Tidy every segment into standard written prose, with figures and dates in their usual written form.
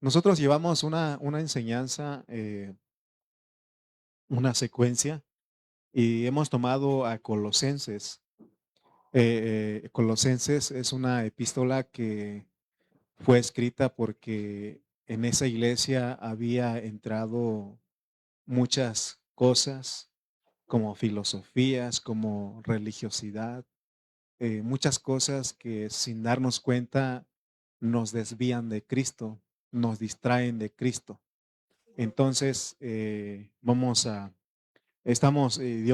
Nosotros llevamos una enseñanza, una secuencia, y hemos tomado a Colosenses. Colosenses es una epístola que fue escrita porque en esa iglesia había entrado muchas cosas como filosofías, como religiosidad, muchas cosas que sin darnos cuenta nos desvían de Cristo, nos distraen de Cristo. Entonces, Dios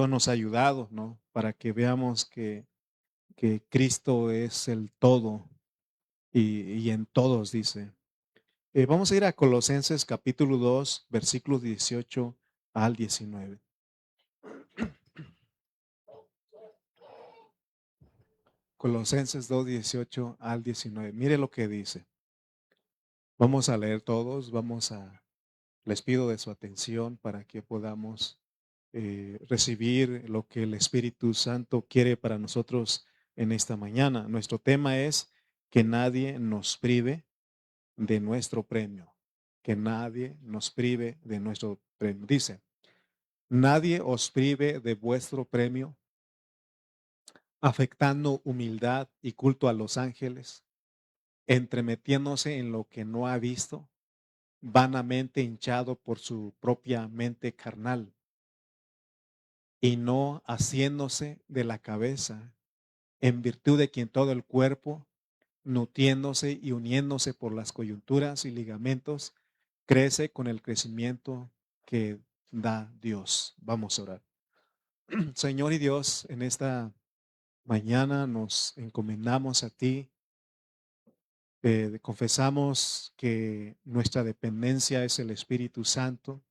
nos ha ayudado, ¿no? Para que veamos que Cristo es el todo y en todos, dice. Vamos a ir a Colosenses capítulo 2 versículos 18 al 19. Colosenses 2 18 al 19. Mire lo que dice. Vamos a leer todos, les pido de su atención para que podamos recibir lo que el Espíritu Santo quiere para nosotros en esta mañana. Nuestro tema es que nadie nos prive de nuestro premio. Que nadie nos prive de nuestro premio. Dice, nadie os prive de vuestro premio, afectando humildad y culto a los ángeles, entremetiéndose en lo que no ha visto, vanamente hinchado por su propia mente carnal y no haciéndose de la cabeza, en virtud de quien todo el cuerpo, nutriéndose y uniéndose por las coyunturas y ligamentos, crece con el crecimiento que da Dios. Vamos a orar. Señor y Dios, en esta mañana nos encomendamos a ti. Confesamos que nuestra dependencia es el Espíritu Santo.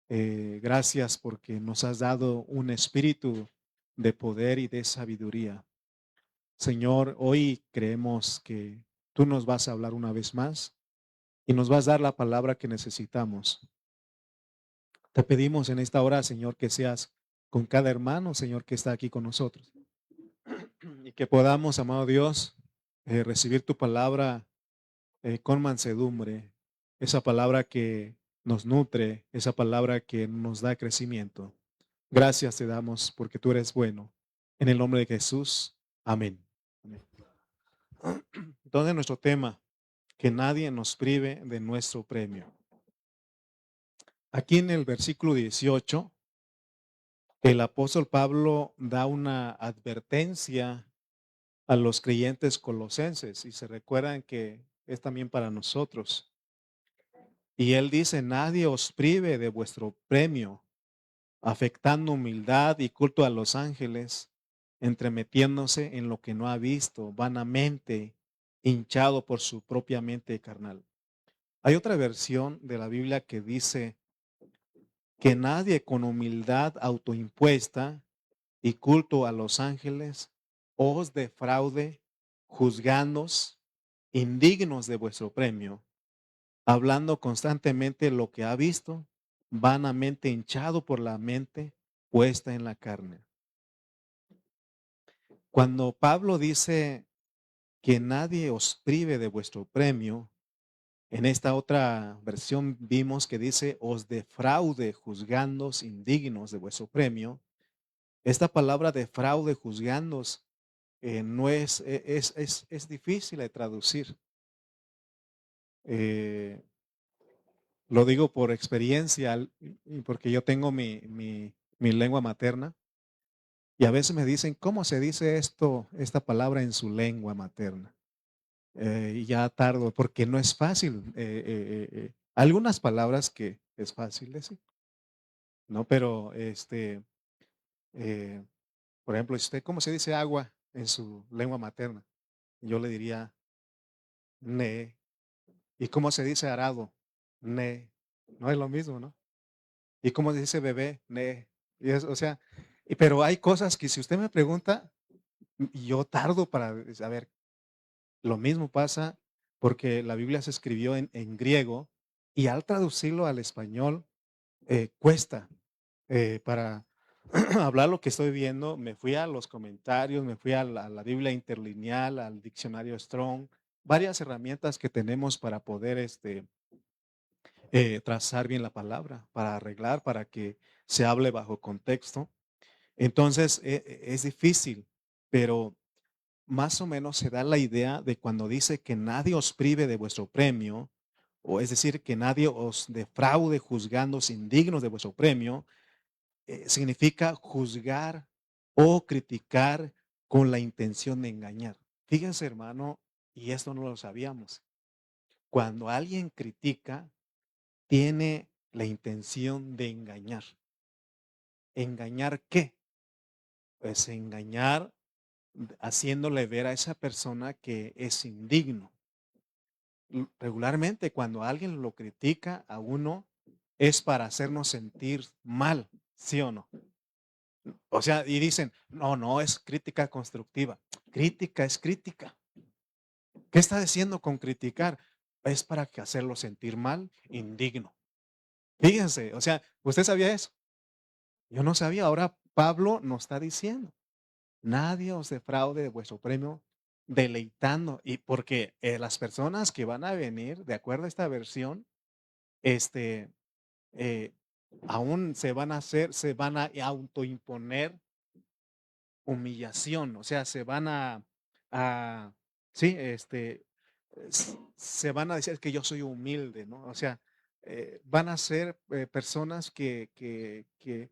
Gracias porque nos has dado un espíritu de poder y de sabiduría. Señor, hoy creemos que tú nos vas a hablar una vez más y nos vas a dar la palabra que necesitamos. Te pedimos en esta hora, Señor, que seas con cada hermano, Señor, que está aquí con nosotros. Y que podamos, amado Dios, recibir tu palabra con mansedumbre, esa palabra que nos nutre, esa palabra que nos da crecimiento. Gracias te damos porque tú eres bueno. En el nombre de Jesús. Amén. Amén. Entonces nuestro tema, que nadie nos prive de nuestro premio. Aquí en el versículo 18, el apóstol Pablo da una advertencia a los creyentes colosenses y se recuerdan que es también para nosotros. Y él dice, nadie os prive de vuestro premio, afectando humildad y culto a los ángeles, entremetiéndose en lo que no ha visto, vanamente hinchado por su propia mente carnal. Hay otra versión de la Biblia que dice que nadie con humildad autoimpuesta y culto a los ángeles os defraude, juzgándoos indignos de vuestro premio, hablando constantemente lo que ha visto, vanamente hinchado por la mente puesta en la carne. Cuando Pablo dice que nadie os prive de vuestro premio, en esta otra versión vimos que dice os defraude juzgándoos indignos de vuestro premio. Esta palabra defraude juzgándoos no es difícil de traducir. Eh, lo digo por experiencia y porque yo tengo mi lengua materna y a veces me dicen, ¿cómo se dice esta palabra en su lengua materna? Y ya tardo, porque no es fácil. Algunas palabras que es fácil decir, ¿no? Pero, eh, por ejemplo, usted, ¿cómo se dice agua en su lengua materna? Yo le diría, ne. ¿Y cómo se dice arado? Ne. No es lo mismo, ¿no? ¿Y cómo se dice bebé? Ne. O sea, pero hay cosas que si usted me pregunta, yo tardo para saber. Lo mismo pasa porque la Biblia se escribió en griego y al traducirlo al español cuesta. Para hablar lo que estoy viendo, me fui a los comentarios, me fui a la Biblia interlineal, al diccionario Strong varias herramientas que tenemos para poder trazar bien la palabra, para arreglar, para que se hable bajo contexto. Entonces, es difícil, pero más o menos se da la idea de cuando dice que nadie os prive de vuestro premio, o es decir, que nadie os defraude juzgándoos indignos de vuestro premio, significa juzgar o criticar con la intención de engañar. Fíjense, hermano, y esto no lo sabíamos. Cuando alguien critica, tiene la intención de engañar. ¿Engañar qué? Pues engañar haciéndole ver a esa persona que es indigno. Regularmente cuando alguien lo critica a uno es para hacernos sentir mal, ¿sí o no? O sea, y dicen, no, no es crítica constructiva. Crítica es crítica. ¿Qué está diciendo con criticar? Es para que hacerlo sentir mal, indigno. Fíjense, o sea, ¿usted sabía eso? Yo no sabía. Ahora Pablo nos está diciendo, nadie os defraude de vuestro premio deleitando. Y porque las personas que van a venir, de acuerdo a esta versión, este, eh, aún se van a autoimponer humillación, o sea, a sí, se van a decir que yo soy humilde, ¿no? O sea, van a ser personas que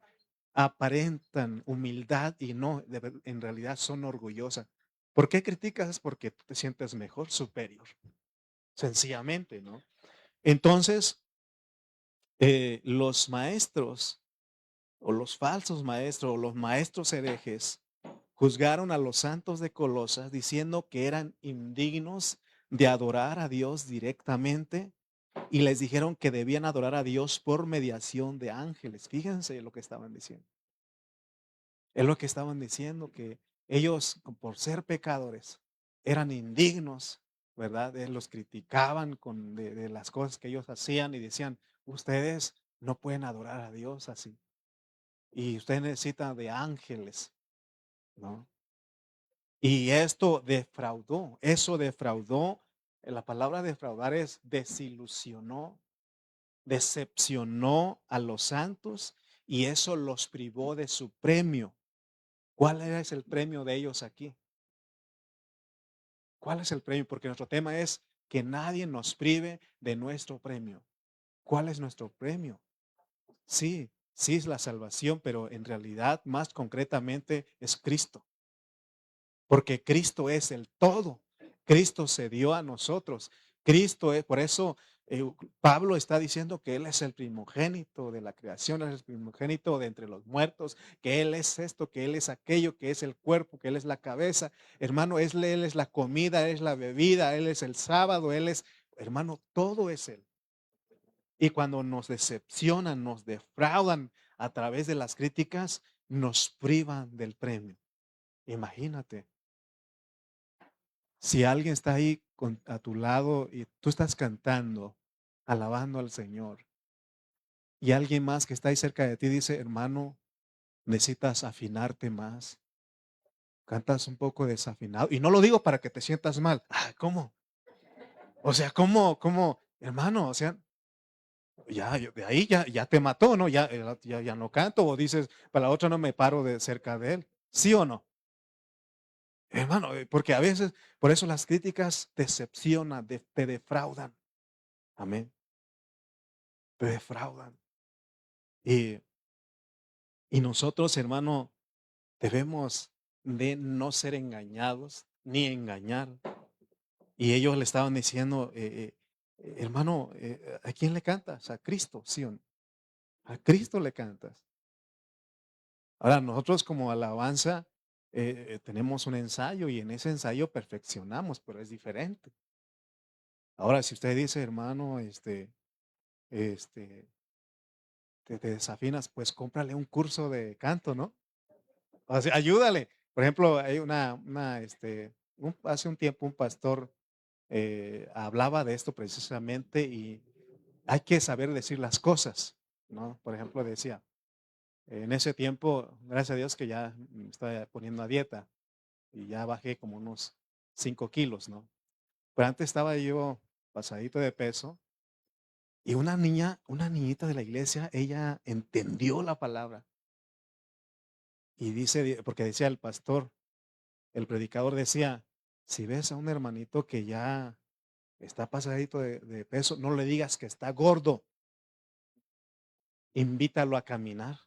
aparentan humildad y no, en realidad son orgullosas. ¿Por qué criticas? Es porque tú te sientes mejor, superior, sencillamente, ¿no? Entonces, los maestros o los falsos maestros o los maestros herejes juzgaron a los santos de Colosas diciendo que eran indignos de adorar a Dios directamente y les dijeron que debían adorar a Dios por mediación de ángeles. Fíjense lo que estaban diciendo. Es lo que estaban diciendo, que ellos, por ser pecadores, eran indignos, ¿verdad? Los criticaban de las cosas que ellos hacían y decían, ustedes no pueden adorar a Dios así. Y ustedes necesitan de ángeles, ¿no? Y esto defraudó, eso defraudó, la palabra defraudar es desilusionó, decepcionó a los santos y eso los privó de su premio. ¿Cuál es el premio de ellos aquí? ¿Cuál es el premio? Porque nuestro tema es que nadie nos prive de nuestro premio. ¿Cuál es nuestro premio? Sí, sí es la salvación, pero en realidad, más concretamente, es Cristo. Porque Cristo es el todo. Cristo se dio a nosotros. Cristo es, por eso Pablo está diciendo que Él es el primogénito de la creación, Él es el primogénito de entre los muertos, que Él es esto, que Él es aquello, que es el cuerpo, que Él es la cabeza. Hermano, Él es la comida, Él es la bebida, Él es el sábado, Él es, hermano, todo es Él. Y cuando nos decepcionan, nos defraudan a través de las críticas, nos privan del premio. Imagínate. Si alguien está ahí a tu lado y tú estás cantando, alabando al Señor, y alguien más que está ahí cerca de ti dice, hermano, necesitas afinarte más, cantas un poco desafinado, y no lo digo para que te sientas mal. Ah, ¿cómo? O sea, ¿cómo, hermano? O sea, ya, de ahí ya te mató, ¿no? Ya no canto, o dices, para la otra no me paro de cerca de él. ¿Sí o no? Hermano, porque a veces, por eso las críticas decepcionan, te defraudan. Amén. Te defraudan. Y, y nosotros, hermano, debemos de no ser engañados ni engañar. Y ellos le estaban diciendo, hermano, ¿a quién le cantas? A Cristo, ¿sí o no? A Cristo le cantas. Ahora, nosotros como alabanza tenemos un ensayo y en ese ensayo perfeccionamos, pero es diferente. Ahora, si usted dice, hermano, este, te desafinas, pues cómprale un curso de canto, ¿no? O sea, ayúdale. Por ejemplo, hay hace un tiempo un pastor hablaba de esto precisamente y hay que saber decir las cosas, ¿no? Por ejemplo, decía, en ese tiempo, gracias a Dios que ya me estoy poniendo a dieta y ya bajé como unos 5 kilos, ¿no? Pero antes estaba yo pasadito de peso y una niñita de la iglesia, ella entendió la palabra y dice, porque decía el pastor, el predicador decía, si ves a un hermanito que ya está pasadito de peso, no le digas que está gordo, invítalo a caminar.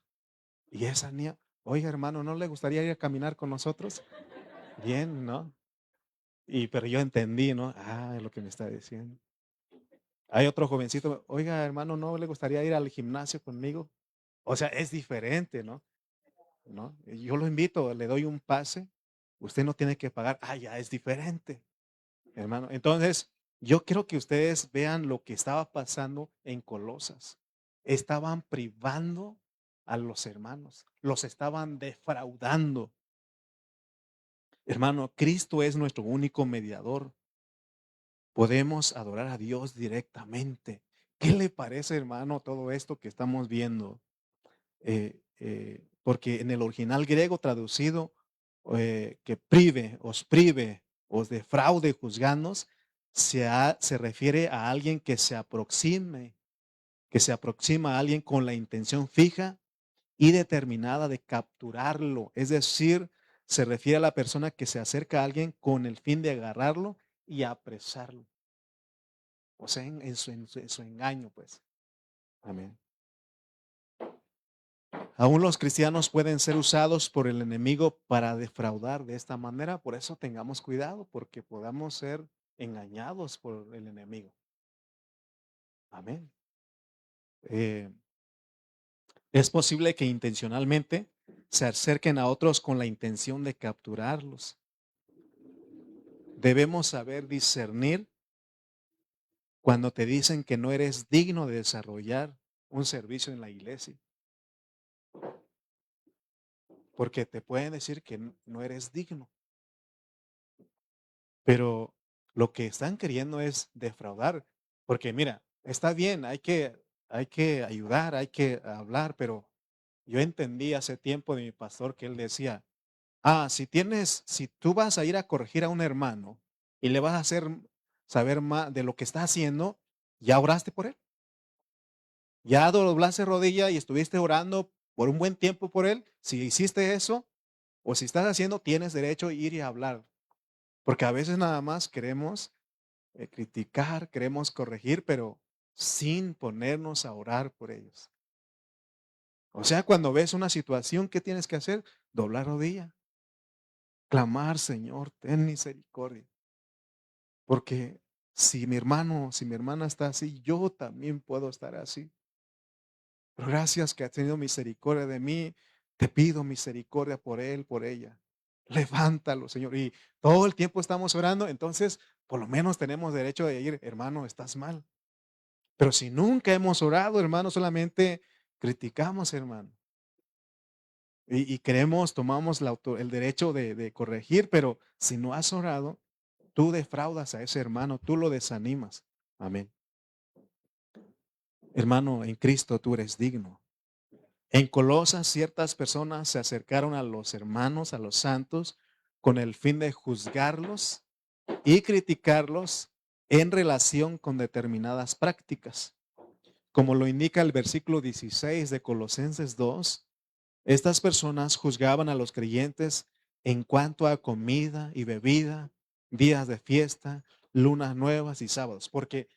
Y esa niña, oiga hermano, ¿no le gustaría ir a caminar con nosotros? Bien, ¿no? Pero yo entendí, ¿no? Ah, es lo que me está diciendo. Hay otro jovencito, oiga hermano, ¿no le gustaría ir al gimnasio conmigo? O sea, es diferente, ¿no? ¿No? Yo lo invito, le doy un pase, usted no tiene que pagar. Ah, ya es diferente, hermano. Entonces, yo quiero que ustedes vean lo que estaba pasando en Colosas. Estaban privando a los hermanos, los estaban defraudando. Hermano, Cristo es nuestro único mediador. Podemos adorar a Dios directamente. ¿Qué le parece, hermano, todo esto que estamos viendo? Porque en el original griego traducido, que prive, os defraude, juzganos, se refiere a alguien que se aproxima a alguien con la intención fija y determinada de capturarlo. Es decir, se refiere a la persona que se acerca a alguien con el fin de agarrarlo y apresarlo. O sea, en su engaño, pues. Amén. Aún los cristianos pueden ser usados por el enemigo para defraudar de esta manera. Por eso tengamos cuidado, porque podamos ser engañados por el enemigo. Amén. Eh, es posible que intencionalmente se acerquen a otros con la intención de capturarlos. Debemos saber discernir cuando te dicen que no eres digno de desarrollar un servicio en la iglesia. Porque te pueden decir que no eres digno. Pero lo que están queriendo es defraudar, porque mira, está bien, hay que ayudar, hay que hablar, pero yo entendí hace tiempo de mi pastor que él decía, si tú vas a ir a corregir a un hermano y le vas a hacer saber más de lo que está haciendo, ¿ya oraste por él? ¿Ya doblaste rodilla y estuviste orando por un buen tiempo por él? Si hiciste eso, o si estás haciendo, tienes derecho a ir y hablar, porque a veces nada más queremos criticar, queremos corregir, pero sin ponernos a orar por ellos. O sea, cuando ves una situación, ¿qué tienes que hacer? Doblar rodilla, clamar, Señor, ten misericordia. Porque si mi hermano, si mi hermana está así, yo también puedo estar así. Pero gracias que has tenido misericordia de mí, te pido misericordia por él, por ella. Levántalo, Señor. Y todo el tiempo estamos orando, entonces por lo menos tenemos derecho de decir, hermano, estás mal. Pero si nunca hemos orado, hermano, solamente criticamos, hermano. Y creemos, tomamos el derecho de corregir, pero si no has orado, tú defraudas a ese hermano, tú lo desanimas. Amén. Hermano, en Cristo tú eres digno. En Colosas ciertas personas se acercaron a los hermanos, a los santos, con el fin de juzgarlos y criticarlos en relación con determinadas prácticas. Como lo indica el versículo 16 de Colosenses 2, estas personas juzgaban a los creyentes en cuanto a comida y bebida, días de fiesta, lunas nuevas y sábados, porque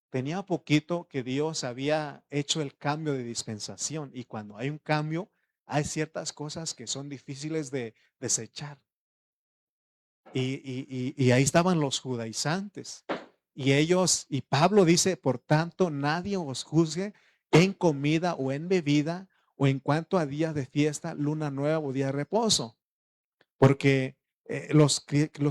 tenía poquito que Dios había hecho el cambio de dispensación y cuando hay un cambio, hay ciertas cosas que son difíciles de desechar. Y ahí estaban los judaizantes. Y Pablo dice, por tanto, nadie os juzgue en comida o en bebida o en cuanto a días de fiesta, luna nueva o día de reposo. Porque los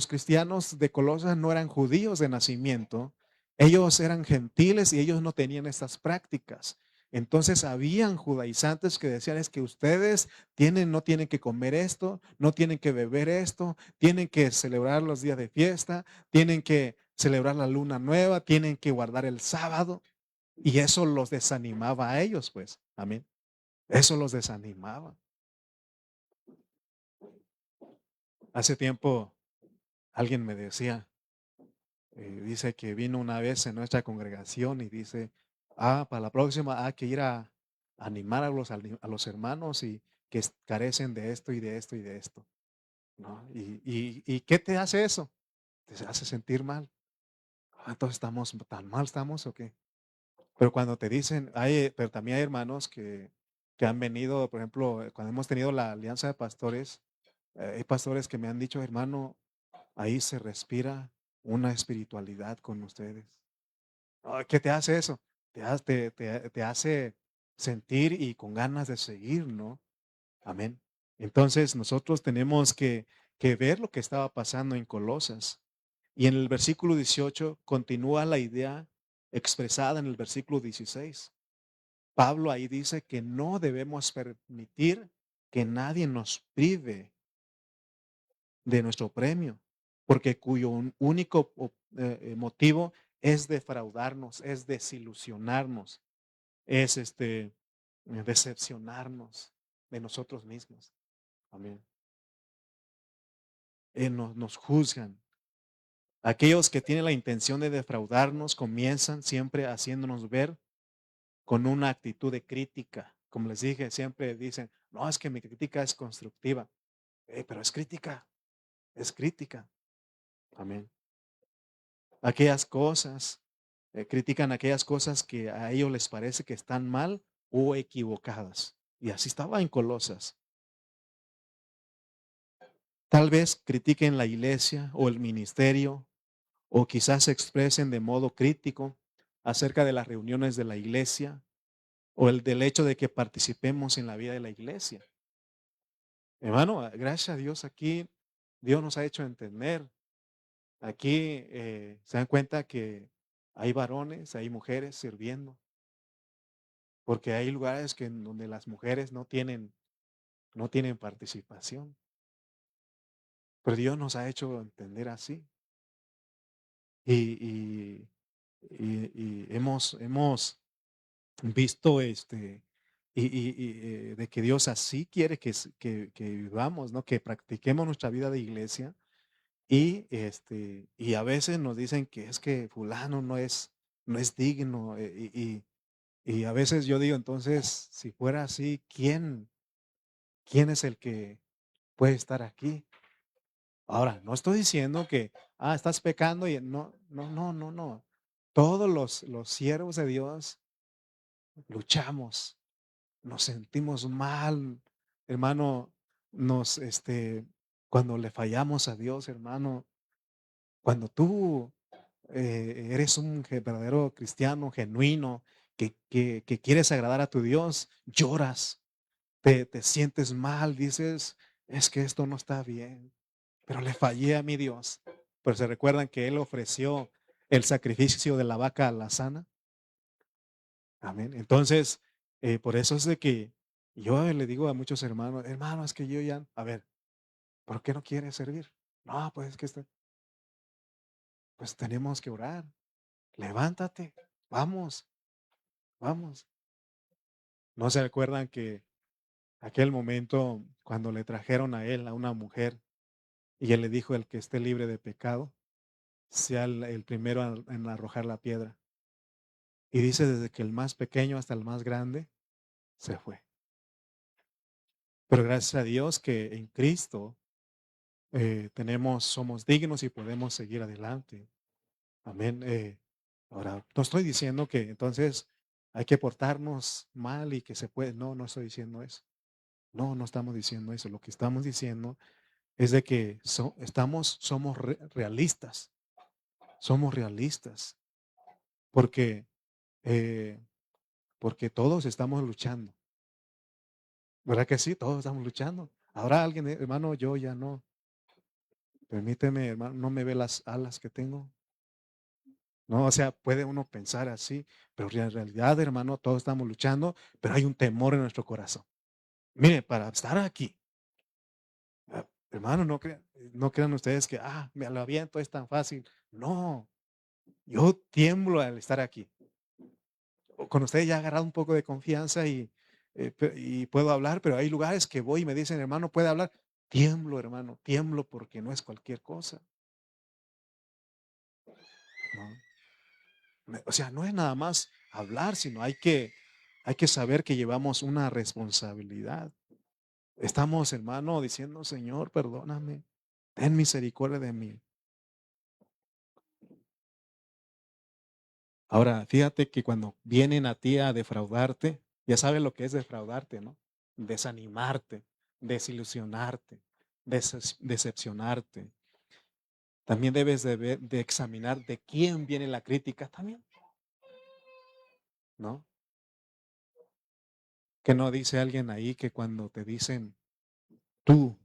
cristianos de Colosas no eran judíos de nacimiento, ellos eran gentiles y ellos no tenían estas prácticas. Entonces habían judaizantes que decían es que ustedes no tienen que comer esto, no tienen que beber esto, tienen que celebrar los días de fiesta, tienen que celebrar la luna nueva, tienen que guardar el sábado. Y eso los desanimaba a ellos, pues. Amén. Eso los desanimaba. Hace tiempo alguien me decía, Dice que vino una vez en nuestra congregación y dice, para la próxima hay que ir a animar a los hermanos y que carecen de esto y de esto y de esto, ¿no? ¿Y qué te hace eso? Te hace sentir mal. Entonces estamos tan mal estamos o qué. Pero cuando te dicen, pero también hay hermanos que han venido, por ejemplo, cuando hemos tenido la alianza de pastores, hay pastores que me han dicho, hermano, ahí se respira una espiritualidad con ustedes. ¿Qué te hace eso? Te hace sentir y con ganas de seguir, ¿no? Amén. Entonces nosotros tenemos que ver lo que estaba pasando en Colosas. Y en el versículo 18 continúa la idea expresada en el versículo 16. Pablo ahí dice que no debemos permitir que nadie nos prive de nuestro premio, porque cuyo único motivo es defraudarnos, es desilusionarnos, es decepcionarnos de nosotros mismos. Amén. Nos juzgan. Aquellos que tienen la intención de defraudarnos comienzan siempre haciéndonos ver con una actitud de crítica. Como les dije, siempre dicen, no, es que mi crítica es constructiva. Pero es crítica, es crítica. Amén. Aquellas cosas, critican aquellas cosas que a ellos les parece que están mal o equivocadas. Y así estaba en Colosas. Tal vez critiquen la iglesia o el ministerio o quizás se expresen de modo crítico acerca de las reuniones de la iglesia o del hecho de que participemos en la vida de la iglesia. Hermano, gracias a Dios aquí, Dios nos ha hecho entender. Aquí se dan cuenta que hay varones, hay mujeres sirviendo, porque hay lugares donde las mujeres no tienen participación. Pero Dios nos ha hecho entender así. Y, y- y hemos visto de que Dios así quiere que vivamos, ¿no? Que practiquemos nuestra vida de iglesia. Y a veces nos dicen que es que fulano no es digno. Y a veces yo digo, entonces, si fuera así, ¿quién es el que puede estar aquí? Ahora, no estoy diciendo que, estás pecando y no, no, no, no, no. Todos los siervos de Dios luchamos, nos sentimos mal, hermano, cuando le fallamos a Dios, hermano, cuando tú eres un verdadero cristiano genuino que quieres agradar a tu Dios, lloras, te sientes mal, dices, es que esto no está bien, pero le fallé a mi Dios. Pero se recuerdan que Él ofreció el sacrificio de la vaca alazana. Amén. Entonces, por eso es de que yo le digo a muchos hermanos, hermano, es que yo ya, a ver, ¿por qué no quieres servir? No, pues es que pues tenemos que orar. Levántate, vamos, vamos. ¿No se recuerdan que aquel momento cuando le trajeron a él a una mujer y él le dijo, el que esté libre de pecado, sea el primero en arrojar la piedra? Y dice, desde que el más pequeño hasta el más grande se fue. Pero gracias a Dios que en Cristo somos dignos y podemos seguir adelante. Amén. Ahora, no estoy diciendo que entonces hay que portarnos mal y que se puede. No, no estoy diciendo eso. No, no estamos diciendo eso. Lo que estamos diciendo es de que somos realistas. Somos realistas. Porque, eh, porque todos estamos luchando. ¿Verdad que sí? Todos estamos luchando. Ahora alguien, hermano, yo ya no. Permíteme, hermano, no me ve las alas que tengo. No, o sea, puede uno pensar así, pero en realidad, hermano, todos estamos luchando, pero hay un temor en nuestro corazón. Mire, para estar aquí, hermano, no crean ustedes que, me lo aviento, es tan fácil. No, yo tiemblo al estar aquí. Con ustedes ya he agarrado un poco de confianza y puedo hablar, pero hay lugares que voy y me dicen, hermano, ¿puede hablar? Tiemblo, hermano, tiemblo porque no es cualquier cosa. O sea, no es nada más hablar, sino hay que saber que llevamos una responsabilidad. Estamos, hermano, diciendo, Señor, perdóname, ten misericordia de mí. Ahora, fíjate que cuando vienen a ti a defraudarte, ya sabes lo que es defraudarte, ¿no? Desanimarte, desilusionarte, decepcionarte. También debes de examinar de quién viene la crítica también, ¿no? Que no dice alguien ahí que cuando te dicen, tú,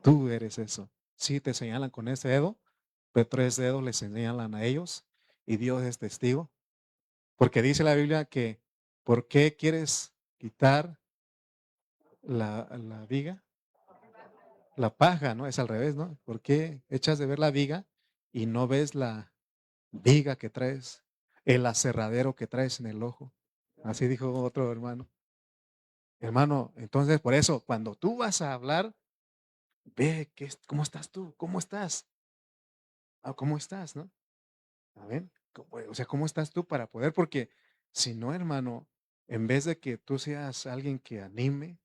tú eres eso. Sí, te señalan con ese dedo, pero 3 dedos les señalan a ellos y Dios es testigo. Porque dice la Biblia que, ¿por qué quieres quitar la viga? La paja, ¿no? Es al revés, ¿no? ¿Por qué echas de ver la viga y no ves la viga que traes, el aserradero que traes en el ojo? Así dijo otro hermano. Hermano, entonces por eso, cuando tú vas a hablar, ve cómo estás tú, cómo estás, cómo estás, ¿no? A ver, o sea, ¿cómo estás tú para poder? Porque si no, hermano, en vez de que tú seas alguien que anime,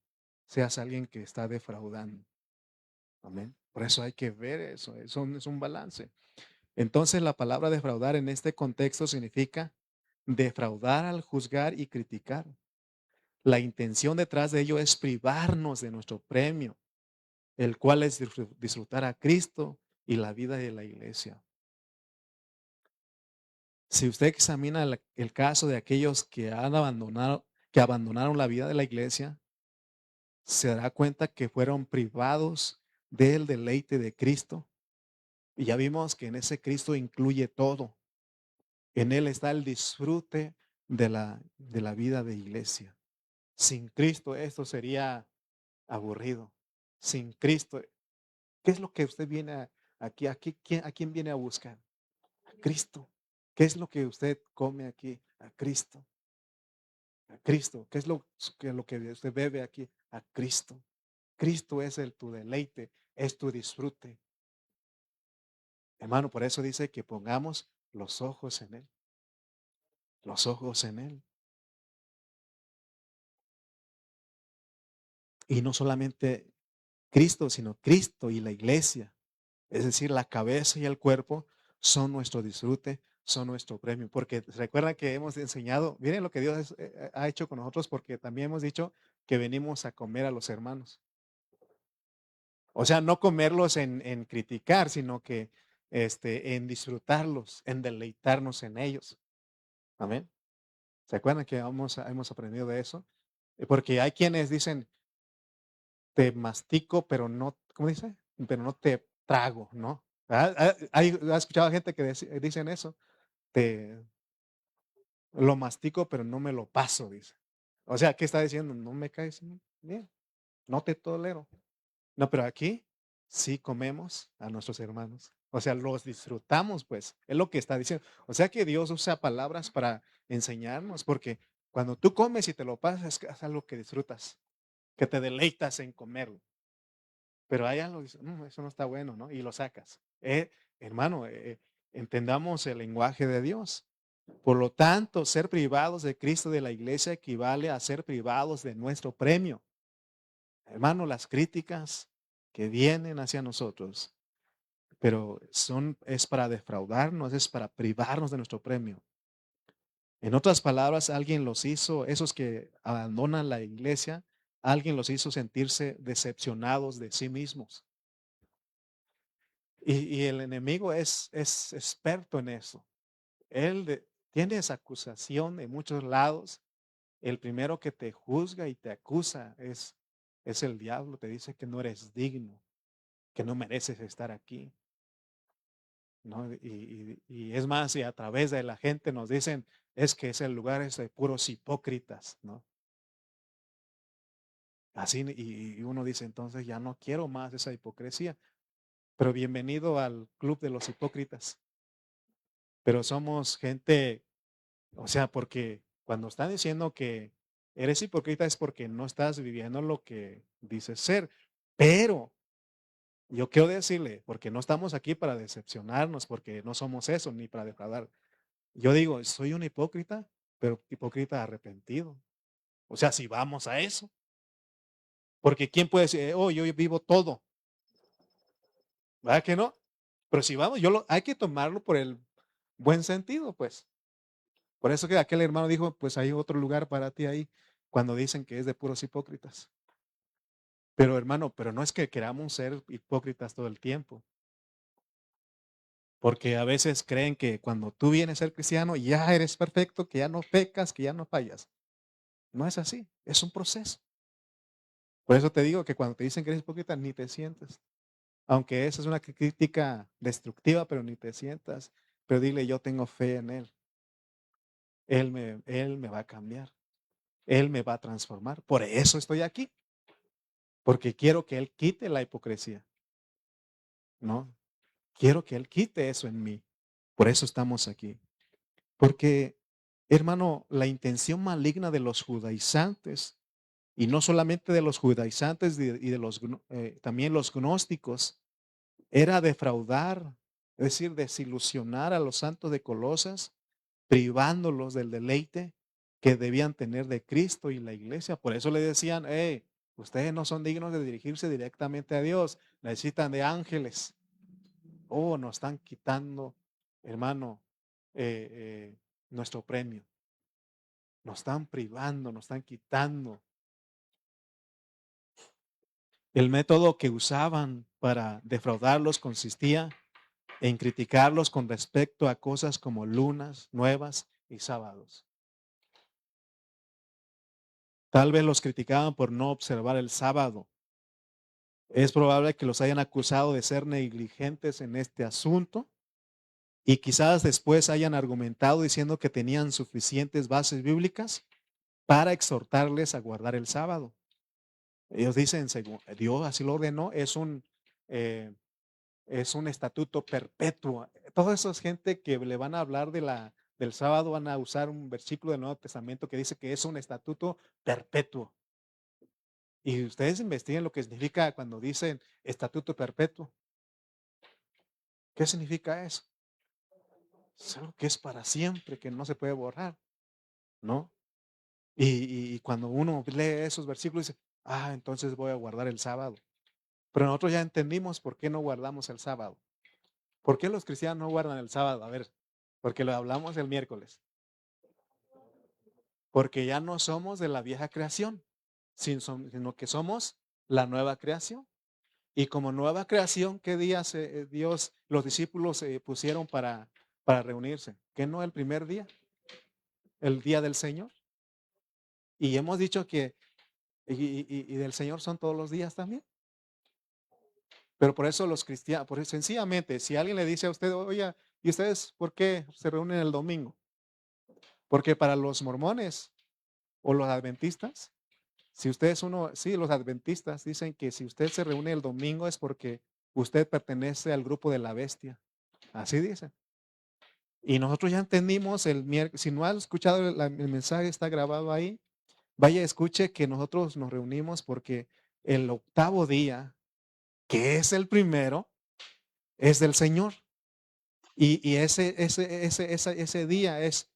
seas alguien que está defraudando. Amén. Por eso hay que ver eso, eso es un balance. Entonces la palabra defraudar en este contexto significa defraudar al juzgar y criticar. La intención detrás de ello es privarnos de nuestro premio, el cual es disfrutar a Cristo y la vida de la iglesia. Si usted examina el caso de aquellos que abandonaron la vida de la iglesia, se dará cuenta que fueron privados del deleite de Cristo. Y ya vimos que en ese Cristo incluye todo. En Él está el disfrute de la vida de iglesia. Sin Cristo esto sería aburrido. Sin Cristo, ¿qué es lo que usted viene aquí? ¿A quién viene a buscar? A Cristo. ¿Qué es lo que usted come aquí? A Cristo. A Cristo. ¿Qué es lo que usted bebe aquí? A Cristo. Cristo es tu deleite, es tu disfrute. Hermano, por eso dice que pongamos los ojos en Él. Los ojos en Él. Y no solamente Cristo, sino Cristo y la iglesia. Es decir, la cabeza y el cuerpo son nuestro disfrute, son nuestro premio. Porque recuerdan que hemos enseñado, miren lo que Dios ha hecho con nosotros, porque también hemos dicho que venimos a comer a los hermanos. O sea, no comerlos en criticar, sino que en disfrutarlos, en deleitarnos en ellos. Amén. ¿Se acuerdan que hemos aprendido de eso? Porque hay quienes dicen, te mastico, pero no, ¿cómo dice? Pero no te trago, ¿no? ¿Has escuchado gente que dicen eso? Te lo mastico, pero no me lo paso, dice. O sea, ¿qué está diciendo? No me caes bien, no te tolero. No, pero aquí sí comemos a nuestros hermanos. O sea, los disfrutamos, pues, es lo que está diciendo. O sea que Dios usa palabras para enseñarnos, porque cuando tú comes y te lo pasas, es algo que disfrutas, que te deleitas en comerlo. Pero hay algo, dice, eso no está bueno, ¿no? Y lo sacas. Hermano, entendamos el lenguaje de Dios. Por lo tanto, ser privados de Cristo de la iglesia equivale a ser privados de nuestro premio. Hermano, las críticas que vienen hacia nosotros, pero es para defraudarnos, es para privarnos de nuestro premio. En otras palabras, alguien los hizo, esos que abandonan la iglesia, alguien los hizo sentirse decepcionados de sí mismos. Y el enemigo es experto en eso. Tiene esa acusación en muchos lados. El primero que te juzga y te acusa es el diablo. Te dice que no eres digno, que no mereces estar aquí, ¿no? Y es más, y a través de la gente nos dicen, es que ese lugar es de puros hipócritas, ¿no? Así, y uno dice, entonces ya no quiero más esa hipocresía. Pero bienvenido al club de los hipócritas. Pero somos gente. O sea, porque cuando están diciendo que eres hipócrita es porque no estás viviendo lo que dices ser. Pero yo quiero decirle, porque no estamos aquí para decepcionarnos, porque no somos eso, ni para defraudar. Yo digo, soy un hipócrita, pero hipócrita arrepentido. O sea, si vamos a eso, porque ¿quién puede decir, oh, yo vivo todo? ¿Verdad que no? Pero si vamos, hay que tomarlo por el buen sentido, pues. Por eso que aquel hermano dijo, pues hay otro lugar para ti ahí, cuando dicen que es de puros hipócritas. Pero hermano, pero no es que queramos ser hipócritas todo el tiempo, porque a veces creen que cuando tú vienes a ser cristiano ya eres perfecto, que ya no pecas, que ya no fallas. No es así, es un proceso. Por eso te digo que cuando te dicen que eres hipócrita, ni te sientes. Aunque esa es una crítica destructiva, pero ni te sientas. Pero dile, yo tengo fe en Él. Él me va a cambiar. Él me va a transformar. Por eso estoy aquí. Porque quiero que Él quite la hipocresía. ¿No? Quiero que Él quite eso en mí. Por eso estamos aquí. Porque, hermano, la intención maligna de los judaizantes, y no solamente de los judaizantes y de también los gnósticos, era defraudar, es decir, desilusionar a los santos de Colosas, privándolos del deleite que debían tener de Cristo y la iglesia. Por eso le decían, hey, ustedes no son dignos de dirigirse directamente a Dios, necesitan de ángeles. Oh, nos están quitando, hermano, eh, eh, nuestro premio. Nos están privando, nos están quitando. El método que usaban para defraudarlos consistía en criticarlos con respecto a cosas como lunas nuevas y sábados. Tal vez los criticaban por no observar el sábado. Es probable que los hayan acusado de ser negligentes en este asunto y quizás después hayan argumentado diciendo que tenían suficientes bases bíblicas para exhortarles a guardar el sábado. Ellos dicen, según Dios así lo ordenó, eh, es un estatuto perpetuo. Toda esa gente que le van a hablar del sábado van a usar un versículo del Nuevo Testamento que dice que es un estatuto perpetuo. Y ustedes investiguen lo que significa cuando dicen estatuto perpetuo. ¿Qué significa eso? Es algo que es para siempre, que no se puede borrar, ¿no? Y cuando uno lee esos versículos dice, entonces voy a guardar el sábado. Pero nosotros ya entendimos por qué no guardamos el sábado. ¿Por qué los cristianos no guardan el sábado? A ver, porque lo hablamos el miércoles. Porque ya no somos de la vieja creación, sino que somos la nueva creación. Y como nueva creación, ¿qué días los discípulos se pusieron para reunirse? ¿Qué no el primer día? El día del Señor. Y hemos dicho que y del Señor son todos los días también. Pero por eso los cristianos, por eso sencillamente, si alguien le dice a usted, oye, ¿y ustedes por qué se reúnen el domingo? Porque para los mormones o los adventistas, si usted es sí, los adventistas dicen que si usted se reúne el domingo es porque usted pertenece al grupo de la bestia. Así dicen. Y nosotros ya entendimos el miércoles. Si no ha escuchado el mensaje, está grabado ahí. Vaya, escuche que nosotros nos reunimos porque el octavo día, que es el primero, es del Señor. Y ese día es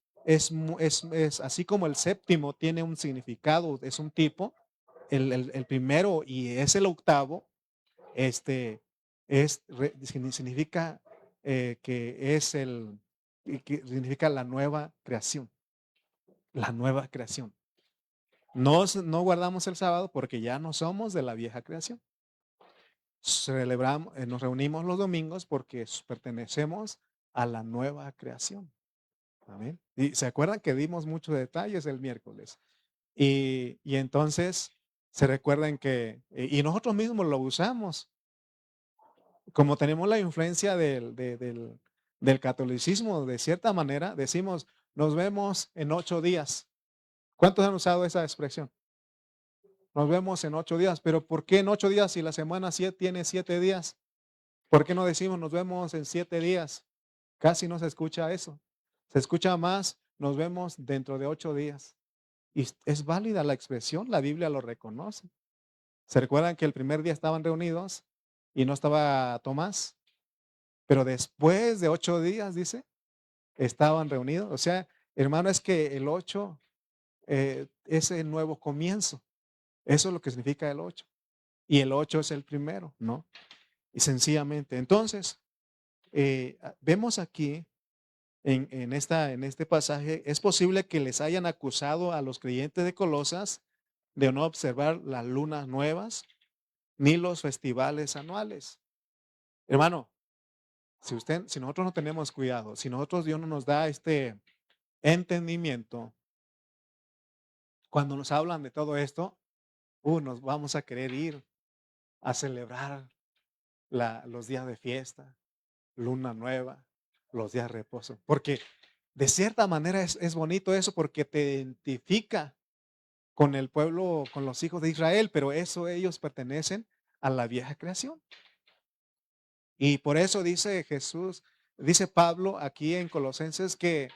así como el séptimo tiene un significado, es un tipo, el primero y es el octavo, significa que es que significa la nueva creación, la nueva creación. No guardamos el sábado porque ya no somos de la vieja creación. Celebramos, nos reunimos los domingos porque pertenecemos a la nueva creación. Amén. Y se acuerdan que dimos muchos detalles el miércoles. Y entonces se recuerdan y nosotros mismos lo usamos. Como tenemos la influencia del catolicismo, de cierta manera, decimos, nos vemos en 8 días. ¿Cuántos han usado esa expresión? Nos vemos en 8 días, pero ¿por qué en 8 días si la semana tiene 7 días? ¿Por qué no decimos nos vemos en 7 días? Casi no se escucha eso. Se escucha más, nos vemos dentro de 8 días. Y es válida la expresión, la Biblia lo reconoce. ¿Se recuerdan que el primer día estaban reunidos y no estaba Tomás? Pero después de 8 días, dice, estaban reunidos. O sea, hermano, es que el 8 es el nuevo comienzo. Eso es lo que significa el 8. Y el 8 es el primero, ¿no? Y sencillamente. Entonces, vemos aquí en este pasaje, es posible que les hayan acusado a los creyentes de Colosas de no observar las lunas nuevas ni los festivales anuales. Hermano, si nosotros no tenemos cuidado, si nosotros Dios no nos da este entendimiento, cuando nos hablan de todo esto, nos vamos a querer ir a celebrar los días de fiesta, luna nueva, los días de reposo. Porque de cierta manera es bonito eso porque te identifica con el pueblo, con los hijos de Israel, pero eso ellos pertenecen a la vieja creación. Y por eso dice Jesús, dice Pablo aquí en Colosenses que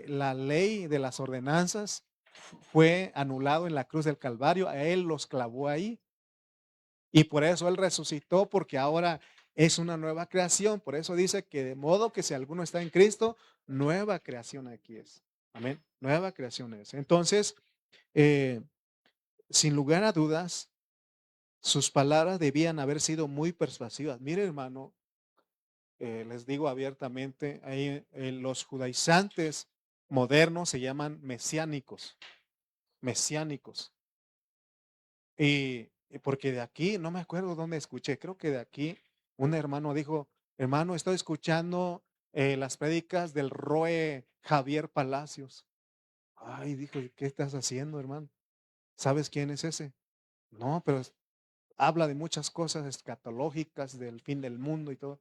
la ley de las ordenanzas fue anulado en la cruz del Calvario, a él los clavó ahí. Y por eso él resucitó, porque ahora es una nueva creación. Por eso dice que de modo que si alguno está en Cristo, nueva creación aquí es. Amén. Nueva creación es. Entonces, eh, sin lugar a dudas, sus palabras debían haber sido muy persuasivas. Mire, hermano, les digo abiertamente, ahí, los judaizantes modernos se llaman mesiánicos, mesiánicos. Y porque de aquí, no me acuerdo dónde escuché, creo que de aquí un hermano dijo, hermano, estoy escuchando las prédicas del Roe Javier Palacios. Ay, dijo, ¿qué estás haciendo, hermano? ¿Sabes quién es ese? No, pero habla de muchas cosas escatológicas, del fin del mundo y todo.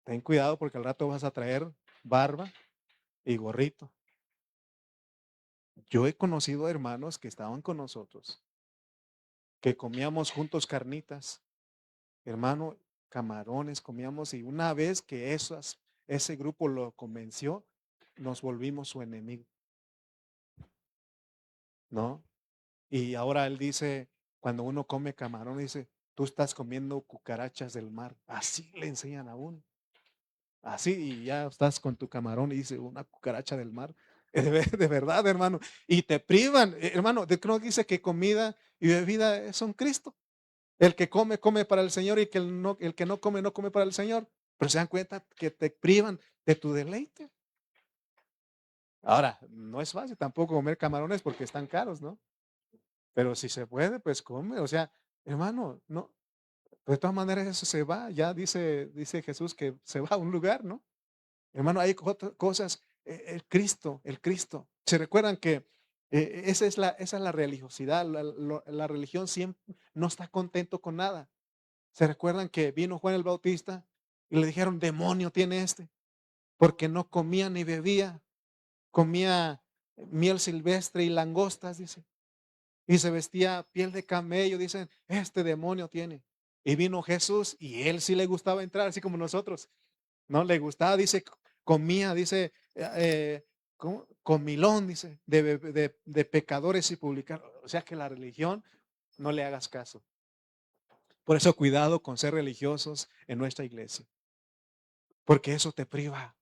Ten cuidado porque al rato vas a traer barba y gorrito. Yo he conocido hermanos que estaban con nosotros, que comíamos juntos carnitas, hermano, camarones comíamos y una vez que ese grupo lo convenció, nos volvimos su enemigo, ¿no? Y ahora él dice, cuando uno come camarón, dice, tú estás comiendo cucarachas del mar. Así le enseñan a uno. Así, y ya estás con tu camarón y dice una cucaracha del mar. De verdad, hermano. Y te privan, hermano, de que no dice que comida y bebida son Cristo. El que come, come para el Señor y que el que no come, no come para el Señor. Pero se dan cuenta que te privan de tu deleite. Ahora, no es fácil tampoco comer camarones porque están caros, ¿no? Pero si se puede, pues come. O sea, hermano, no, de todas maneras eso se va. Ya dice Jesús que se va a un lugar, ¿no? Hermano, hay cosas, el Cristo. ¿Se recuerdan que esa es la religiosidad? La religión siempre no está contento con nada. ¿Se recuerdan que vino Juan el Bautista y le dijeron, demonio tiene este? Porque no comía ni bebía, comía miel silvestre y langostas, dice. Y se vestía piel de camello, dicen, este demonio tiene. Y vino Jesús y él sí le gustaba entrar, así como nosotros. No le gustaba, dice, comía, dice, comilón, dice, de pecadores y publicanos. O sea que la religión, no le hagas caso. Por eso cuidado con ser religiosos en nuestra iglesia, porque eso te priva,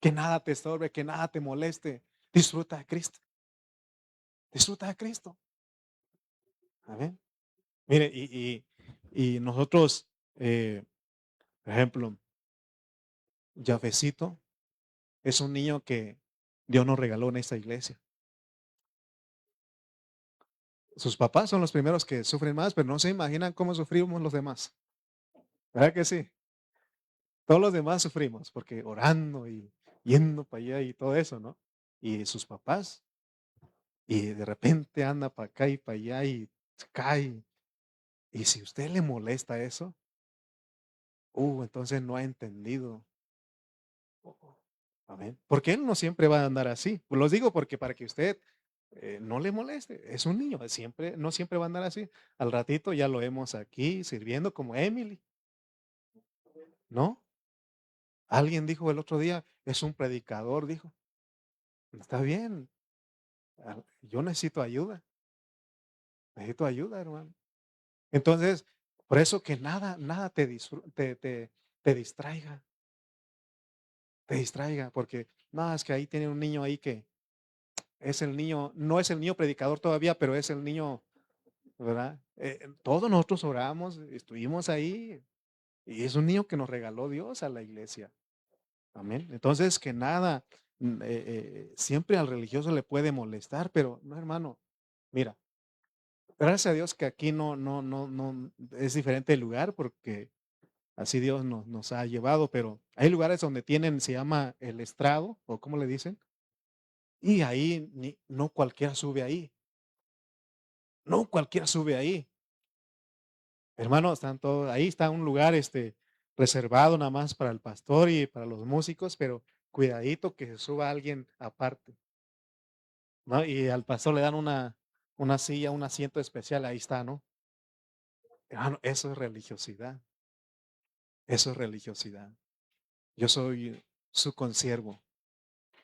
que nada te estorbe, que nada te moleste. Disfruta de Cristo, disfruta de Cristo. Amén. Mire, y nosotros, por ejemplo, Jafecito es un niño que Dios nos regaló en esta iglesia. Sus papás son los primeros que sufren más, pero no se imaginan cómo sufrimos los demás. ¿Verdad que sí? Todos los demás sufrimos porque orando y yendo para allá y todo eso, ¿no? Y sus papás, y de repente anda para acá y para allá y se cae. Y si usted le molesta eso, entonces no ha entendido. Amén. Porque él no siempre va a andar así. Los digo porque para que usted no le moleste. Es un niño, no siempre va a andar así. Al ratito ya lo vemos aquí sirviendo como Emily, ¿no? Alguien dijo el otro día, es un predicador, dijo. Está bien, yo necesito ayuda, hermano. Entonces, por eso que nada te distraiga, porque No, es que ahí tiene un niño ahí que es el niño, no es el niño predicador todavía, pero es el niño, ¿verdad? Todos nosotros oramos, estuvimos ahí y es un niño que nos regaló Dios a la iglesia. Amén. Entonces, que nada, siempre al religioso le puede molestar, pero no, hermano, mira, gracias a Dios que aquí no, es diferente el lugar porque así Dios nos ha llevado, pero hay lugares donde tienen, se llama el estrado, o ¿cómo le dicen? Y ahí no cualquiera sube ahí, no cualquiera sube ahí. Hermano, están todos, ahí está un lugar reservado nada más para el pastor y para los músicos, pero cuidadito que se suba alguien aparte, ¿no? Y al pastor le dan una silla, un asiento especial, ahí está, ¿no? Hermano, eso es religiosidad, eso es religiosidad. Yo soy su consiervo,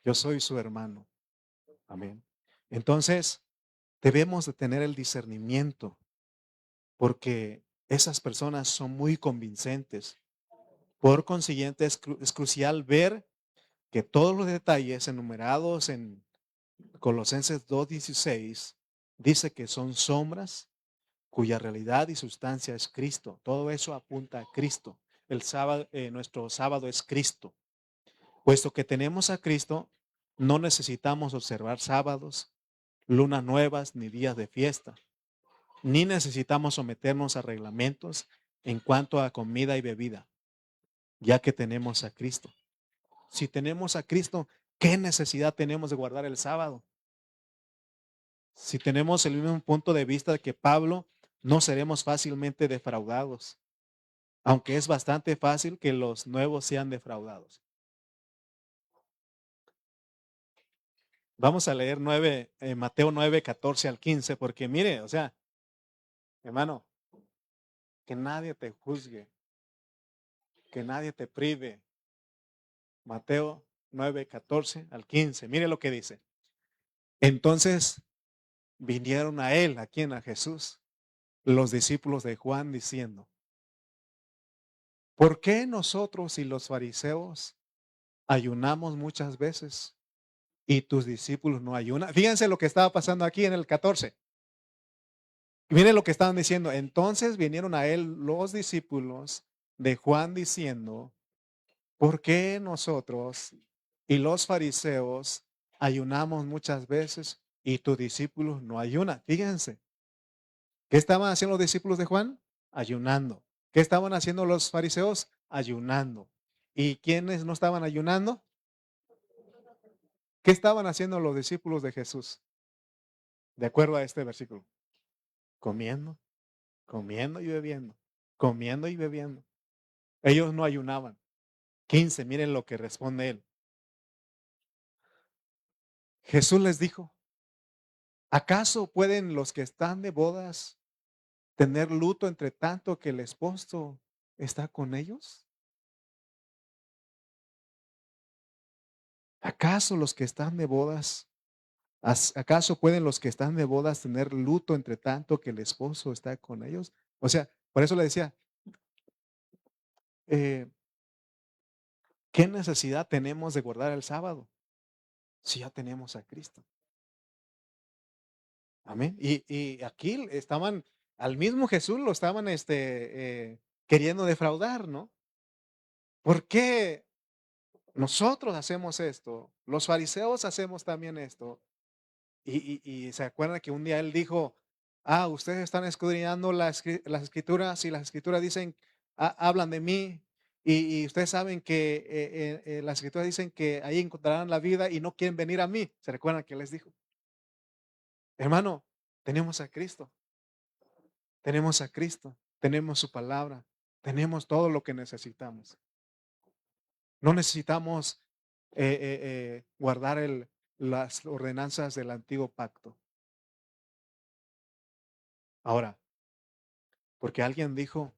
yo soy su hermano. Amén. Entonces, debemos de tener el discernimiento porque esas personas son muy convincentes. Por consiguiente, es crucial ver que todos los detalles enumerados en Colosenses 2:16 dice que son sombras cuya realidad y sustancia es Cristo. Todo eso apunta a Cristo. El sábado, nuestro sábado es Cristo. Puesto que tenemos a Cristo, no necesitamos observar sábados, lunas nuevas ni días de fiesta, ni necesitamos someternos a reglamentos en cuanto a comida y bebida, ya que tenemos a Cristo. Si tenemos a Cristo, ¿qué necesidad tenemos de guardar el sábado? Si tenemos el mismo punto de vista de que Pablo, no seremos fácilmente defraudados, aunque es bastante fácil que los nuevos sean defraudados. Vamos a leer Mateo 9:14 al 15, porque mire, o sea, hermano, que nadie te juzgue, que nadie te prive. Mateo 9:14 al 15, mire lo que dice. Entonces vinieron a él, ¿a quién? A Jesús, los discípulos de Juan diciendo, ¿por qué nosotros y los fariseos ayunamos muchas veces y tus discípulos no ayunan? Fíjense lo que estaba pasando aquí en el 14. Miren lo que estaban diciendo. Entonces vinieron a él los discípulos de Juan diciendo, ¿por qué nosotros y los fariseos ayunamos muchas veces y tus discípulos no ayunan? Fíjense, ¿qué estaban haciendo los discípulos de Juan? Ayunando. ¿Qué estaban haciendo los fariseos? Ayunando. ¿Y quiénes no estaban ayunando? ¿Qué estaban haciendo los discípulos de Jesús? De acuerdo a este versículo. Comiendo, comiendo y bebiendo, comiendo y bebiendo. Ellos no ayunaban. 15, miren lo que responde él. Jesús les dijo, ¿acaso pueden los que están de bodas tener luto entre tanto que el esposo está con ellos? ¿Acaso los que están de bodas, acaso pueden los que están de bodas tener luto entre tanto que el esposo está con ellos? O sea, por eso le decía, eh, ¿qué necesidad tenemos de guardar el sábado si ya tenemos a Cristo? Amén. Y aquí estaban, al mismo Jesús lo estaban queriendo defraudar, ¿no? ¿Por qué nosotros hacemos esto? Los fariseos hacemos también esto. Y se acuerdan que un día él dijo, ustedes están escudriñando las escrituras y las escrituras dicen, hablan de mí. Y ustedes saben que las escrituras dicen que ahí encontrarán la vida y no quieren venir a mí. ¿Se recuerdan que les dijo? Hermano, tenemos a Cristo. Tenemos a Cristo, tenemos su palabra, tenemos todo lo que necesitamos. No necesitamos guardar las ordenanzas del antiguo pacto. Ahora, porque alguien dijo,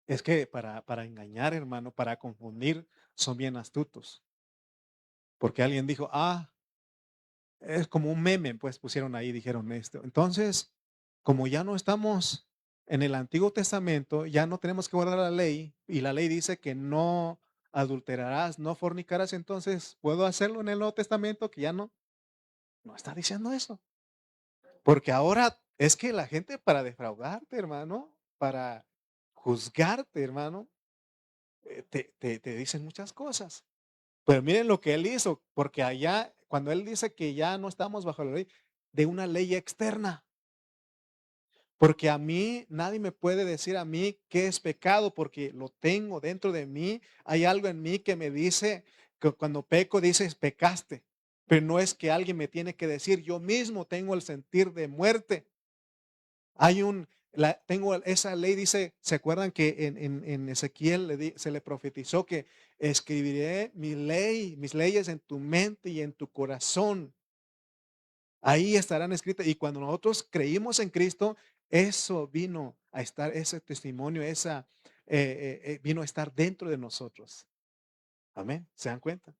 es que para engañar, hermano, para confundir, son bien astutos. Porque alguien dijo, es como un meme, pues pusieron ahí, dijeron esto. Entonces, como ya no estamos en el Antiguo Testamento, ya no tenemos que guardar la ley, y la ley dice que no adulterarás, no fornicarás, entonces, ¿puedo hacerlo en el Nuevo Testamento que ya no? No está diciendo eso. Porque ahora es que la gente para defraudarte, hermano, para juzgarte, hermano, te dicen muchas cosas. Pero miren lo que él hizo, porque allá, cuando él dice que ya no estamos bajo la ley, de una ley externa. Porque a mí, nadie me puede decir a mí qué es pecado, porque lo tengo dentro de mí. Hay algo en mí que me dice, que cuando peco dices, pecaste. Pero no es que alguien me tiene que decir, yo mismo tengo el sentir de muerte. Tengo esa ley, dice, ¿se acuerdan que en Ezequiel se le profetizó que escribiré mi ley, mis leyes en tu mente y en tu corazón? Ahí estarán escritas. Y cuando nosotros creímos en Cristo, eso vino a estar, ese testimonio, vino a estar dentro de nosotros. Amén. ¿Se dan cuenta?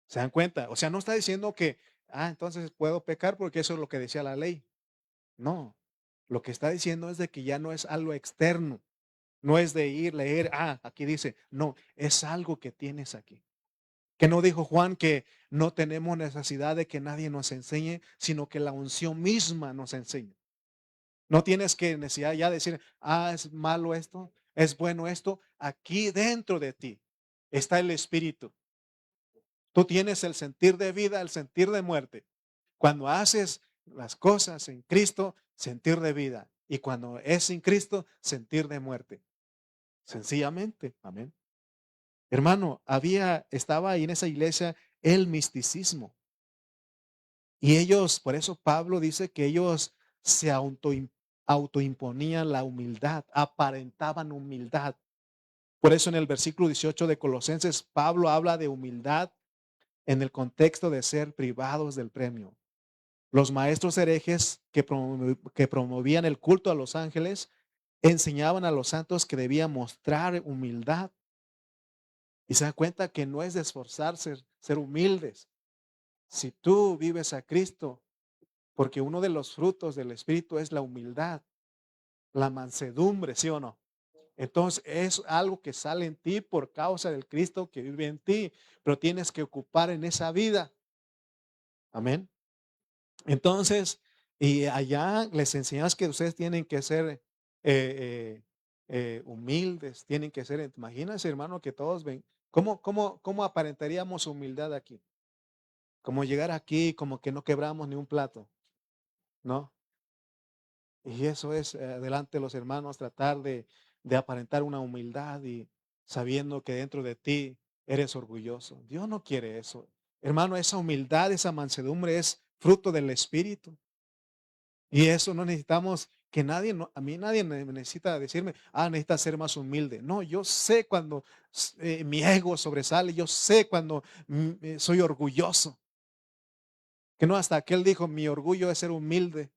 ¿Se dan cuenta? O sea, no está diciendo que, entonces puedo pecar porque eso es lo que decía la ley. No. Lo que está diciendo es de que ya no es algo externo. No es de ir, leer, aquí dice, no, es algo que tienes aquí. Que no dijo Juan que no tenemos necesidad de que nadie nos enseñe, sino que la unción misma nos enseña. No tienes que necesidad ya de decir, es malo esto, es bueno esto. Aquí dentro de ti está el Espíritu. Tú tienes el sentir de vida, el sentir de muerte. Cuando haces las cosas en Cristo, sentir de vida. Y cuando es sin Cristo, sentir de muerte. Sencillamente, amén. Hermano, estaba ahí en esa iglesia el misticismo. Y ellos, por eso Pablo dice que ellos se autoimponían la humildad, aparentaban humildad. Por eso en el versículo 18 de Colosenses, Pablo habla de humildad en el contexto de ser privados del premio. Los maestros herejes que promovían el culto a los ángeles enseñaban a los santos que debían mostrar humildad. Y se da cuenta que no es de esforzarse, ser humildes. Si tú vives a Cristo, porque uno de los frutos del Espíritu es la humildad, la mansedumbre, ¿sí o no? Entonces es algo que sale en ti por causa del Cristo que vive en ti, pero tienes que ocupar en esa vida. Amén. Entonces, y allá les enseñas que ustedes tienen que ser humildes, tienen que ser, imagínense hermano que todos ven, ¿cómo aparentaríamos humildad aquí? Como llegar aquí, como que no quebramos ni un plato, ¿no? Y eso es, delante de los hermanos, tratar de aparentar una humildad y sabiendo que dentro de ti eres orgulloso. Dios no quiere eso. Hermano, esa humildad, esa mansedumbre es fruto del Espíritu. Y eso no necesitamos que nadie, a mí nadie me necesita decirme, necesitas ser más humilde. No, yo sé cuando mi ego sobresale, yo sé cuando soy orgulloso. Que no, hasta aquel dijo, mi orgullo es ser humilde,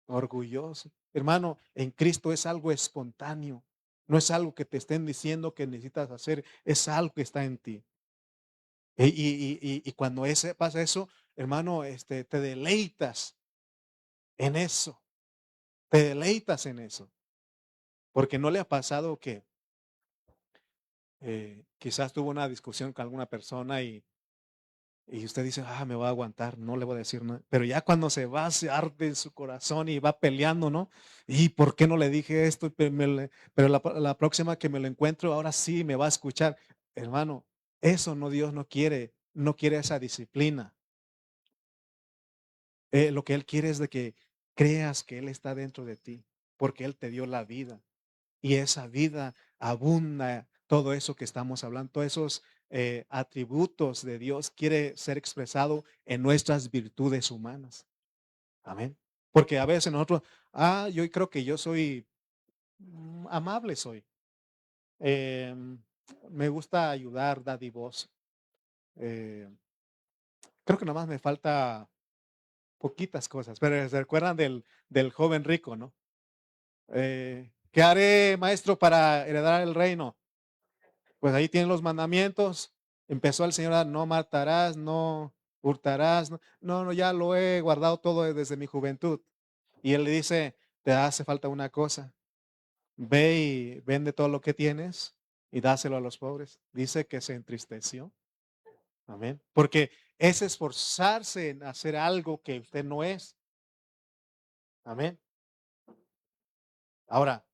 orgulloso. Hermano, en Cristo es algo espontáneo. No es algo que te estén diciendo que necesitas hacer, es algo que está en ti. Y cuando pasa eso, hermano, te deleitas en eso, te deleitas en eso. Porque no le ha pasado que quizás tuvo una discusión con alguna persona y usted dice, me va a aguantar, no le voy a decir nada. Pero ya cuando se va, se arde en su corazón y va peleando, ¿no? ¿Y por qué no le dije esto? Pero la próxima que me lo encuentro, ahora sí me va a escuchar. Hermano, eso no, Dios no quiere, no quiere esa disciplina. Lo que Él quiere es de que creas que Él está dentro de ti, porque Él te dio la vida. Y esa vida abunda, todo eso que estamos hablando, todos esos atributos de Dios quiere ser expresado en nuestras virtudes humanas. Amén. Porque a veces nosotros, yo creo que yo soy amable, soy. Me gusta ayudar, dadivoso. Eh, Creo que nomás me falta poquitas cosas, pero se recuerdan del joven rico, ¿no? ¿Qué haré, maestro, para heredar el reino? Pues ahí tienen los mandamientos. Empezó el Señor a no matarás, no hurtarás. No, no, no, ya lo he guardado todo desde mi juventud. Y él le dice, te hace falta una cosa. Ve y vende todo lo que tienes y dáselo a los pobres. Dice que se entristeció. Amén. Porque es esforzarse en hacer algo que usted no es. Amén. Ahora,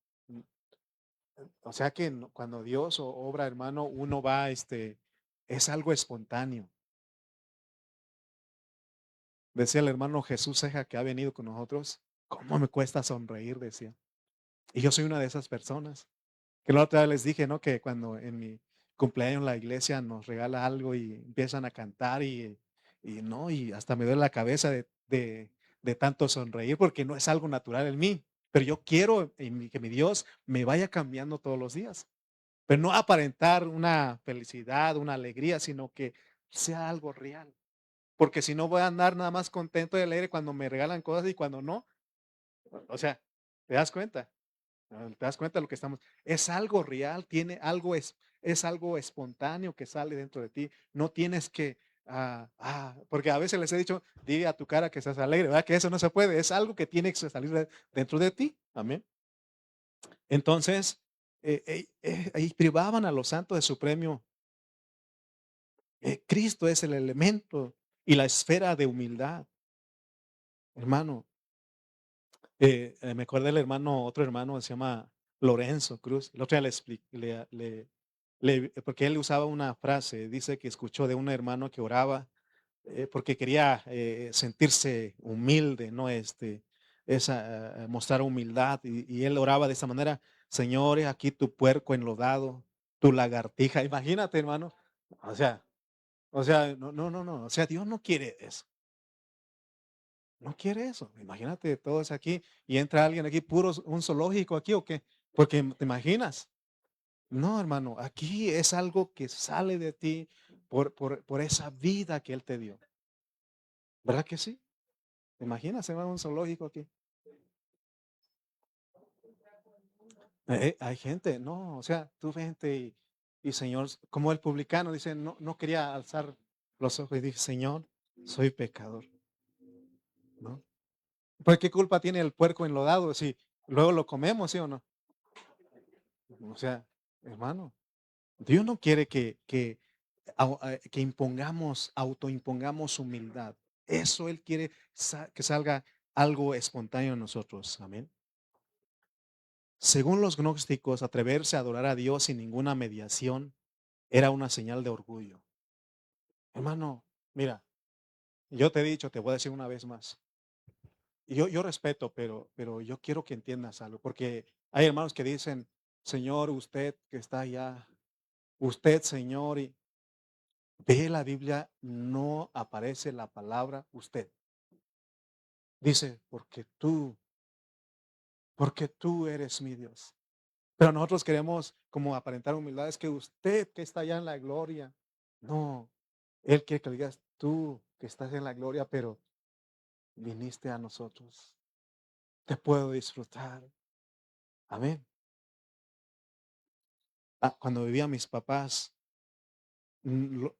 o sea que cuando Dios obra, hermano, uno va, es algo espontáneo. Decía el hermano Jesús Ceja que ha venido con nosotros, ¿cómo me cuesta sonreír? Decía. Y yo soy una de esas personas. Que la otra vez les dije, ¿no? Que cuando en mi cumpleaños la iglesia nos regala algo y empiezan a cantar y no, y hasta me duele la cabeza de tanto sonreír porque no es algo natural en mí. Pero yo quiero que mi Dios me vaya cambiando todos los días. Pero no aparentar una felicidad, una alegría, sino que sea algo real. Porque si no voy a andar nada más contento y alegre cuando me regalan cosas y cuando no. O sea, ¿te das cuenta? ¿Te das cuenta de lo que estamos? Es algo real, tiene algo, es algo espontáneo que sale dentro de ti. No tienes que, porque a veces les he dicho, dile a tu cara que estás alegre, ¿verdad? Que eso no se puede, es algo que tiene que salir dentro de ti. Amén. Entonces, ahí privaban a los santos de su premio. Cristo es el elemento y la esfera de humildad, hermano. Me acuerdo del hermano, otro hermano se llama Lorenzo Cruz. El otro día le expliqué, porque él usaba una frase, dice que escuchó de un hermano que oraba porque quería sentirse humilde, ¿no? Mostrar humildad. Y él oraba de esa manera, Señor, he aquí tu puerco enlodado, tu lagartija. Imagínate, hermano. O sea, no. O sea, Dios no quiere eso. No quiere eso. Imagínate todos aquí y entra alguien aquí, puro un zoológico aquí o qué. Porque te imaginas. No, hermano, aquí es algo que sale de ti por esa vida que Él te dio. ¿Verdad que sí? ¿Te imaginas? Se va a un zoológico aquí. Hay gente, no, o sea, tú ves gente y Señor, como el publicano dice, no quería alzar los ojos y dice, Señor, soy pecador, ¿no? Pues qué culpa tiene el puerco enlodado si luego lo comemos, ¿sí o no? O sea, hermano, Dios no quiere que impongamos, autoimpongamos humildad. Eso Él quiere que salga algo espontáneo en nosotros. Amén. Según los gnósticos, atreverse a adorar a Dios sin ninguna mediación era una señal de orgullo. Hermano, mira, yo te he dicho, te voy a decir una vez más. Yo respeto, pero yo quiero que entiendas algo, porque hay hermanos que dicen, Señor, usted que está allá, usted, Señor, y ve la Biblia, no aparece la palabra usted. Dice, porque tú eres mi Dios. Pero nosotros queremos como aparentar humildad, es que usted que está allá en la gloria. No, Él quiere que le digas tú que estás en la gloria, pero viniste a nosotros. Te puedo disfrutar. Amén. Cuando vivían mis papás, nos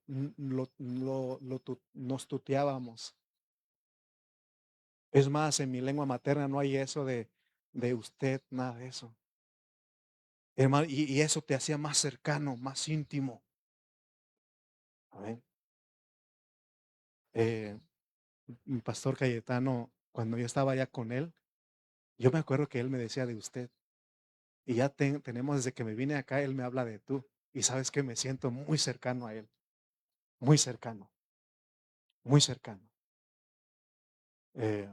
tuteábamos. Es más, en mi lengua materna no hay eso de usted, nada de eso. Hermano, y eso te hacía más cercano, más íntimo. Amén. Eh, mi pastor Cayetano, cuando yo estaba allá con él, yo me acuerdo que él me decía de usted. Y ya tenemos desde que me vine acá, él me habla de tú. Y sabes que me siento muy cercano a él. Muy cercano, muy cercano. Eh,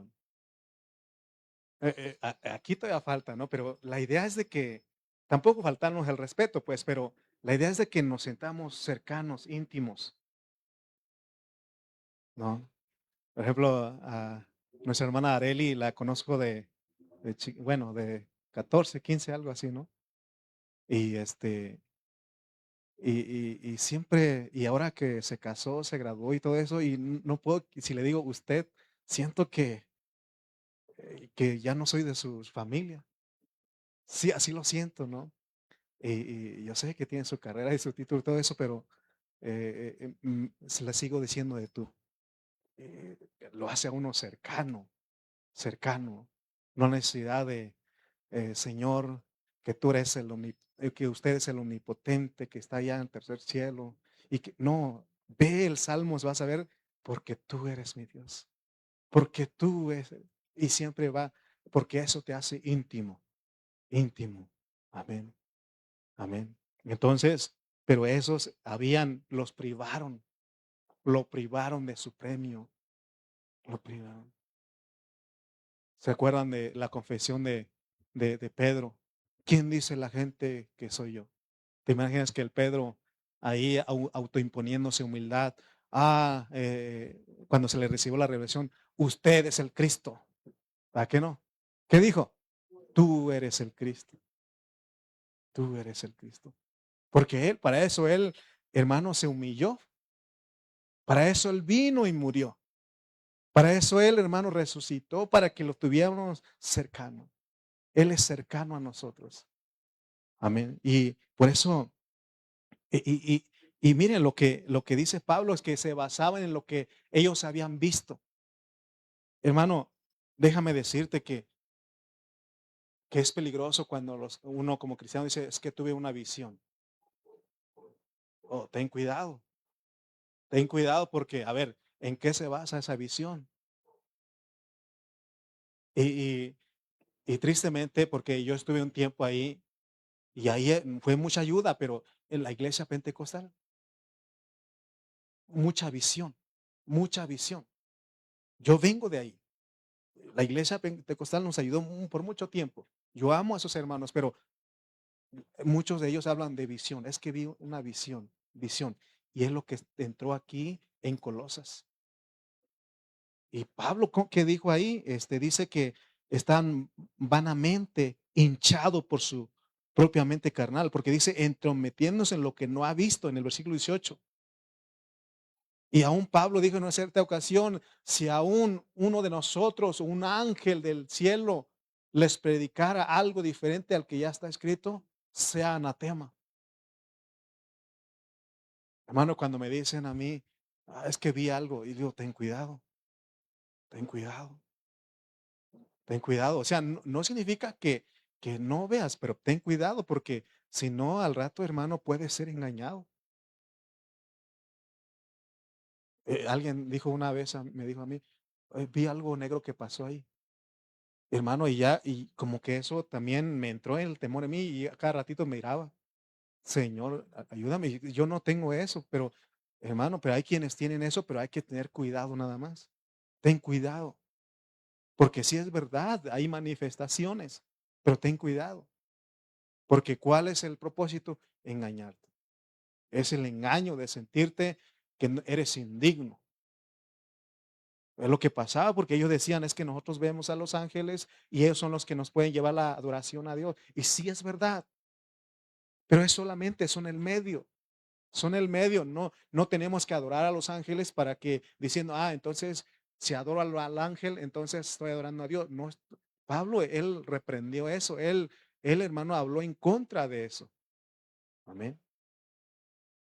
Aquí todavía falta, ¿no? Pero la idea es de que, tampoco faltarnos el respeto, pues, pero la idea es de que nos sentamos cercanos, íntimos, ¿no? Por ejemplo, a nuestra hermana Areli la conozco bueno, de 14, 15, algo así, ¿no? Y y siempre, y ahora que se casó, se graduó y todo eso, y no puedo, si le digo usted, siento que ya no soy de su familia. Sí, así lo siento, ¿no? Y yo sé que tiene su carrera y su título y todo eso, pero se la sigo diciendo de tú. Eh, lo hace a uno cercano, cercano. No necesidad de, Señor, que tú eres que usted es el omnipotente, que está allá en el tercer cielo. Y que no, ve el Salmos, vas a ver, porque tú eres mi Dios. Porque tú eres, y siempre va, porque eso te hace íntimo, íntimo. Amén, amén. Entonces, pero esos lo privaron de su premio, lo privaron. ¿Se acuerdan de la confesión de Pedro? ¿Quién dice la gente que soy yo? ¿Te imaginas que el Pedro ahí autoimponiéndose humildad? Cuando se le recibió la revelación, usted es el Cristo. ¿Para qué no? ¿Qué dijo? Tú eres el Cristo. Tú eres el Cristo. Porque para eso él, hermano, se humilló. Para eso él vino y murió. Para eso él, hermano, resucitó para que lo tuviéramos cercano. Él es cercano a nosotros. Amén. Y por eso, y, y, y miren lo que dice Pablo es que se basaban en lo que ellos habían visto. Hermano, déjame decirte que es peligroso cuando uno como cristiano dice, es que tuve una visión. Oh, ten cuidado porque, a ver, ¿en qué se basa esa visión? Y, y, y tristemente, porque yo estuve un tiempo ahí y ahí fue mucha ayuda, pero en la iglesia pentecostal, mucha visión, mucha visión. Yo vengo de ahí. La iglesia pentecostal nos ayudó por mucho tiempo. Yo amo a esos hermanos, pero muchos de ellos hablan de visión. Es que vi una visión, visión. Y es lo que entró aquí en Colosas. Y Pablo, ¿qué dijo ahí? Dice que están vanamente hinchados por su propia mente carnal, porque dice entrometiéndose en lo que no ha visto en el versículo 18. Y aún Pablo dijo en una cierta ocasión, si aún uno de nosotros, un ángel del cielo, les predicara algo diferente al que ya está escrito, sea anatema. Hermano, cuando me dicen a mí, es que vi algo, y digo, ten cuidado, ten cuidado, ten cuidado. O sea, no significa que no veas, pero ten cuidado, porque si no, al rato, hermano, puede ser engañado. Alguien dijo una vez, me dijo a mí, vi algo negro que pasó ahí. Hermano, y como que eso también me entró el temor en mí y a cada ratito me miraba, Señor, ayúdame, yo no tengo eso, pero hermano, pero hay quienes tienen eso, pero hay que tener cuidado nada más. Ten cuidado, porque si es verdad, hay manifestaciones, pero ten cuidado, porque ¿cuál es el propósito? Engañarte. Es el engaño de sentirte que eres indigno. Es lo que pasaba, porque ellos decían, es que nosotros vemos a los ángeles y ellos son los que nos pueden llevar la adoración a Dios. Y sí es verdad, pero es solamente, son el medio, no tenemos que adorar a los ángeles para que diciendo, entonces si adoro al ángel, entonces estoy adorando a Dios. No, Pablo, él reprendió eso, él hermano habló en contra de eso. Amén.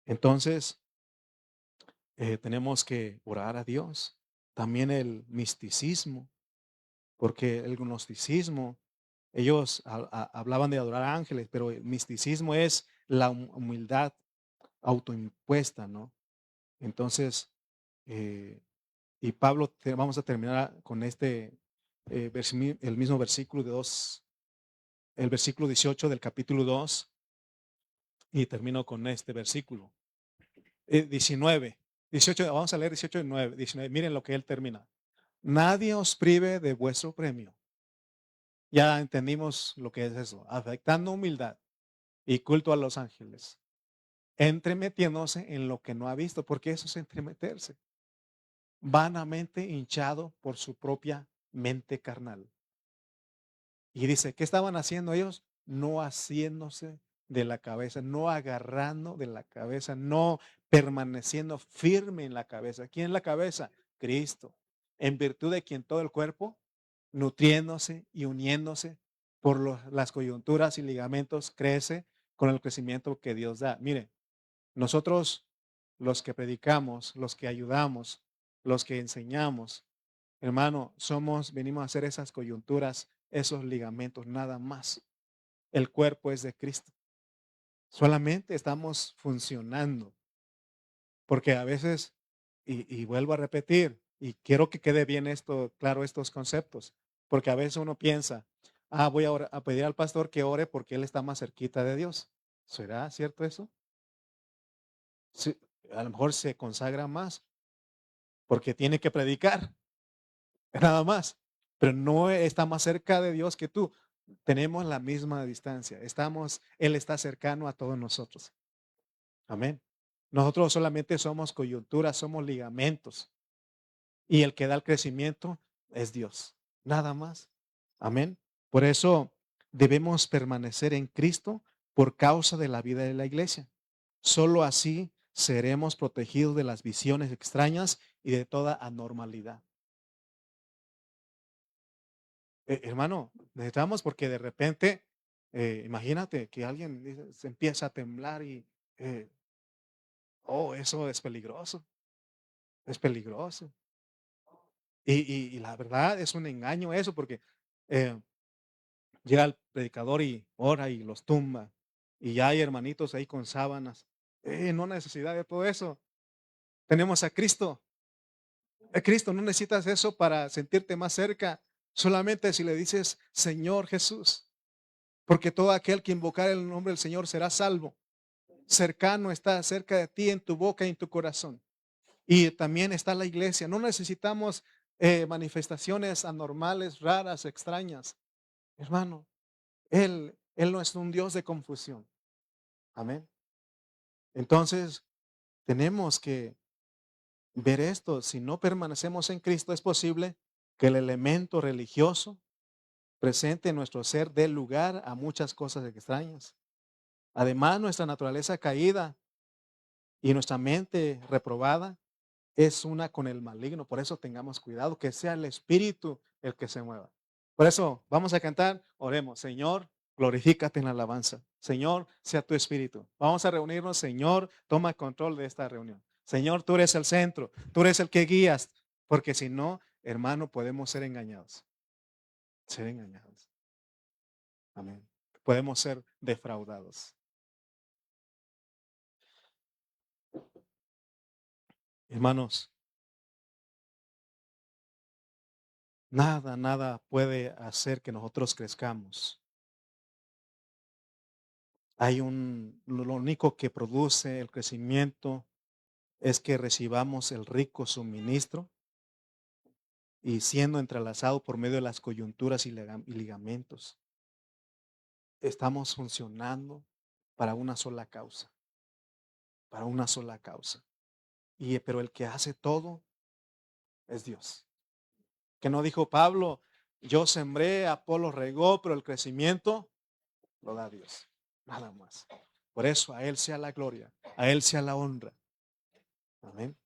Entonces, tenemos que orar a Dios. También el misticismo. Porque el gnosticismo, ellos hablaban de adorar ángeles, pero el misticismo es la humildad autoimpuesta, ¿no? Entonces, eh, y Pablo, vamos a terminar con el mismo versículo el versículo 18 del capítulo 2, y termino con este versículo. 19, 18, vamos a leer 18 y 9, 19, miren lo que él termina. Nadie os prive de vuestro premio. Ya entendimos lo que es eso, afectando humildad y culto a los ángeles, entremetiéndose en lo que no ha visto, porque eso es entremeterse, vanamente hinchado por su propia mente carnal. Y dice, ¿qué estaban haciendo ellos? No haciéndose de la cabeza, no agarrando de la cabeza, no permaneciendo firme en la cabeza. ¿Quién es la cabeza? Cristo. En virtud de quien todo el cuerpo, nutriéndose y uniéndose por las coyunturas y ligamentos, crece con el crecimiento que Dios da. Mire, nosotros los que predicamos, los que ayudamos, los que enseñamos, hermano, venimos a hacer esas coyunturas, esos ligamentos, nada más. el cuerpo es de Cristo. Solamente estamos funcionando, porque a veces, y vuelvo a repetir, y quiero que quede bien esto, claro, estos conceptos, porque a veces uno piensa, voy a pedir al pastor que ore porque él está más cerquita de Dios. ¿Será cierto eso? Sí, a lo mejor se consagra más porque tiene que predicar, nada más, pero no está más cerca de Dios que tú. Tenemos la misma distancia, Él está cercano a todos nosotros. Amén. Nosotros solamente somos coyunturas, somos ligamentos. Y el que da el crecimiento es Dios. Nada más. Amén. Por eso debemos permanecer en Cristo por causa de la vida de la iglesia. Solo así seremos protegidos de las visiones extrañas y de toda anormalidad. Hermano, necesitamos porque de repente, imagínate que alguien se empieza a temblar y, eh, eso es peligroso. Es peligroso. Y la verdad es un engaño eso, porque eh, llega el predicador y ora y los tumba. Y ya hay hermanitos ahí con sábanas. No necesidad de todo eso. Tenemos a Cristo. A Cristo, no necesitas eso para sentirte más cerca. Solamente si le dices, Señor Jesús. Porque todo aquel que invocar el nombre del Señor será salvo. Cercano está cerca de ti, en tu boca y en tu corazón. Y también está la iglesia. No necesitamos manifestaciones anormales, raras, extrañas. Hermano, Él no es un Dios de confusión. Amén. Entonces, tenemos que ver esto. Si no permanecemos en Cristo, es posible que el elemento religioso presente en nuestro ser dé lugar a muchas cosas extrañas. Además, nuestra naturaleza caída y nuestra mente reprobada es una con el maligno. Por eso tengamos cuidado, que sea el Espíritu el que se mueva. Por eso vamos a cantar, oremos, Señor, glorifícate en la alabanza. Señor, sea tu Espíritu. Vamos a reunirnos, Señor, toma control de esta reunión. Señor, tú eres el centro, tú eres el que guías, porque si no, hermano, podemos ser engañados. Ser engañados. Amén. Podemos ser defraudados. Hermanos, nada puede hacer que nosotros crezcamos. Lo único que produce el crecimiento es que recibamos el rico suministro y siendo entrelazado por medio de las coyunturas y ligamentos, estamos funcionando para una sola causa, para una sola causa. Pero el que hace todo es Dios. Que no dijo Pablo, yo sembré, Apolo regó, pero el crecimiento lo da Dios. Nada más. Por eso a Él sea la gloria, a Él sea la honra. Amén.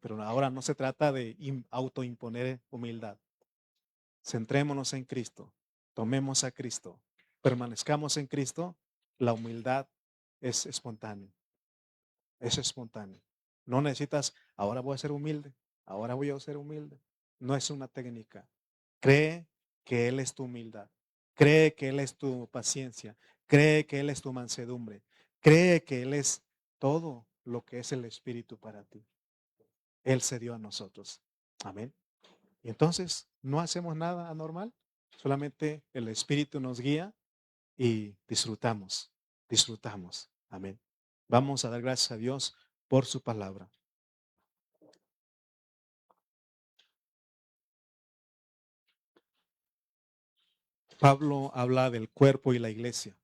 Pero ahora no se trata de autoimponer humildad. Centrémonos en Cristo, tomemos a Cristo, permanezcamos en Cristo. La humildad es espontánea, es espontánea. No necesitas, ahora voy a ser humilde, ahora voy a ser humilde. No es una técnica. Cree que Él es tu humildad, cree que Él es tu paciencia, cree que Él es tu mansedumbre, cree que Él es todo lo que es el Espíritu para ti. Él se dio a nosotros. Amén. Y entonces no hacemos nada anormal, solamente el Espíritu nos guía y disfrutamos, disfrutamos. Amén. Vamos a dar gracias a Dios por su palabra. Pablo habla del cuerpo y la iglesia.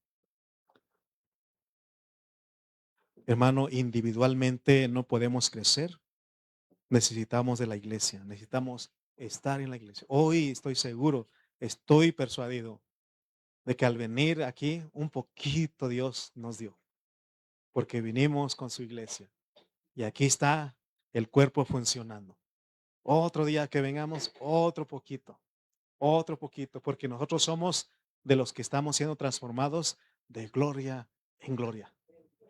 Hermano, individualmente no podemos crecer. Necesitamos de la iglesia, necesitamos estar en la iglesia. Hoy estoy seguro, estoy persuadido de que al venir aquí un poquito Dios nos dio, porque vinimos con su iglesia. Y aquí está el cuerpo funcionando. Otro día que vengamos, otro poquito, porque nosotros somos de los que estamos siendo transformados de gloria en gloria,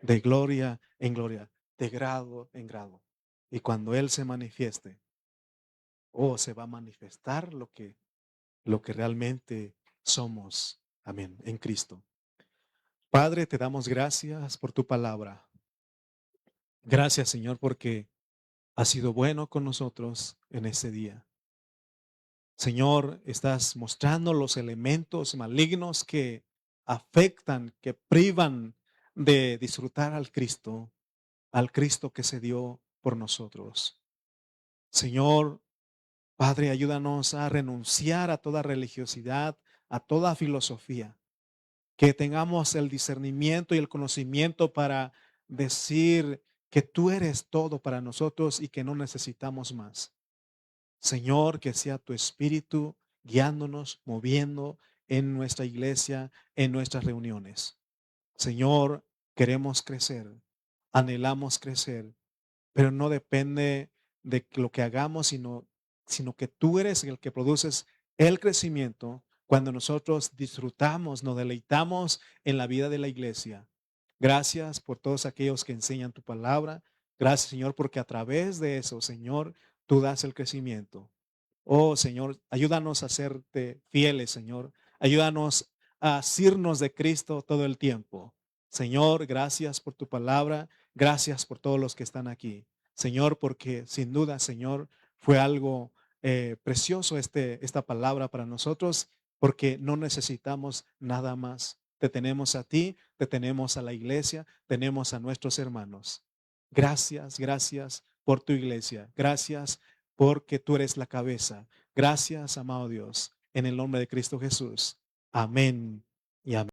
de gloria en gloria, de grado en grado. Y cuando Él se manifieste, se va a manifestar lo que realmente somos. Amén. En Cristo. Padre, te damos gracias por tu palabra. Gracias, Señor, porque has sido bueno con nosotros en este día. Señor, estás mostrando los elementos malignos que afectan, que privan de disfrutar al Cristo que se dio por nosotros. Señor, Padre, ayúdanos a renunciar a toda religiosidad, a toda filosofía, que tengamos el discernimiento y el conocimiento para decir que tú eres todo para nosotros y que no necesitamos más. Señor, que sea tu espíritu guiándonos, moviendo en nuestra iglesia, en nuestras reuniones. Señor, queremos crecer, anhelamos crecer, pero no depende de lo que hagamos, sino que tú eres el que produces el crecimiento cuando nosotros disfrutamos, nos deleitamos en la vida de la iglesia. Gracias por todos aquellos que enseñan tu palabra. Gracias, Señor, porque a través de eso, Señor, tú das el crecimiento. Oh, Señor, ayúdanos a serte fieles, Señor. Ayúdanos a asirnos de Cristo todo el tiempo. Señor, gracias por tu palabra. Gracias por todos los que están aquí. Señor, porque sin duda, Señor, fue algo precioso esta palabra para nosotros, porque no necesitamos nada más. Te tenemos a ti, te tenemos a la iglesia, tenemos a nuestros hermanos. Gracias, gracias por tu iglesia. Gracias porque tú eres la cabeza. Gracias, amado Dios, en el nombre de Cristo Jesús. Amén y amén.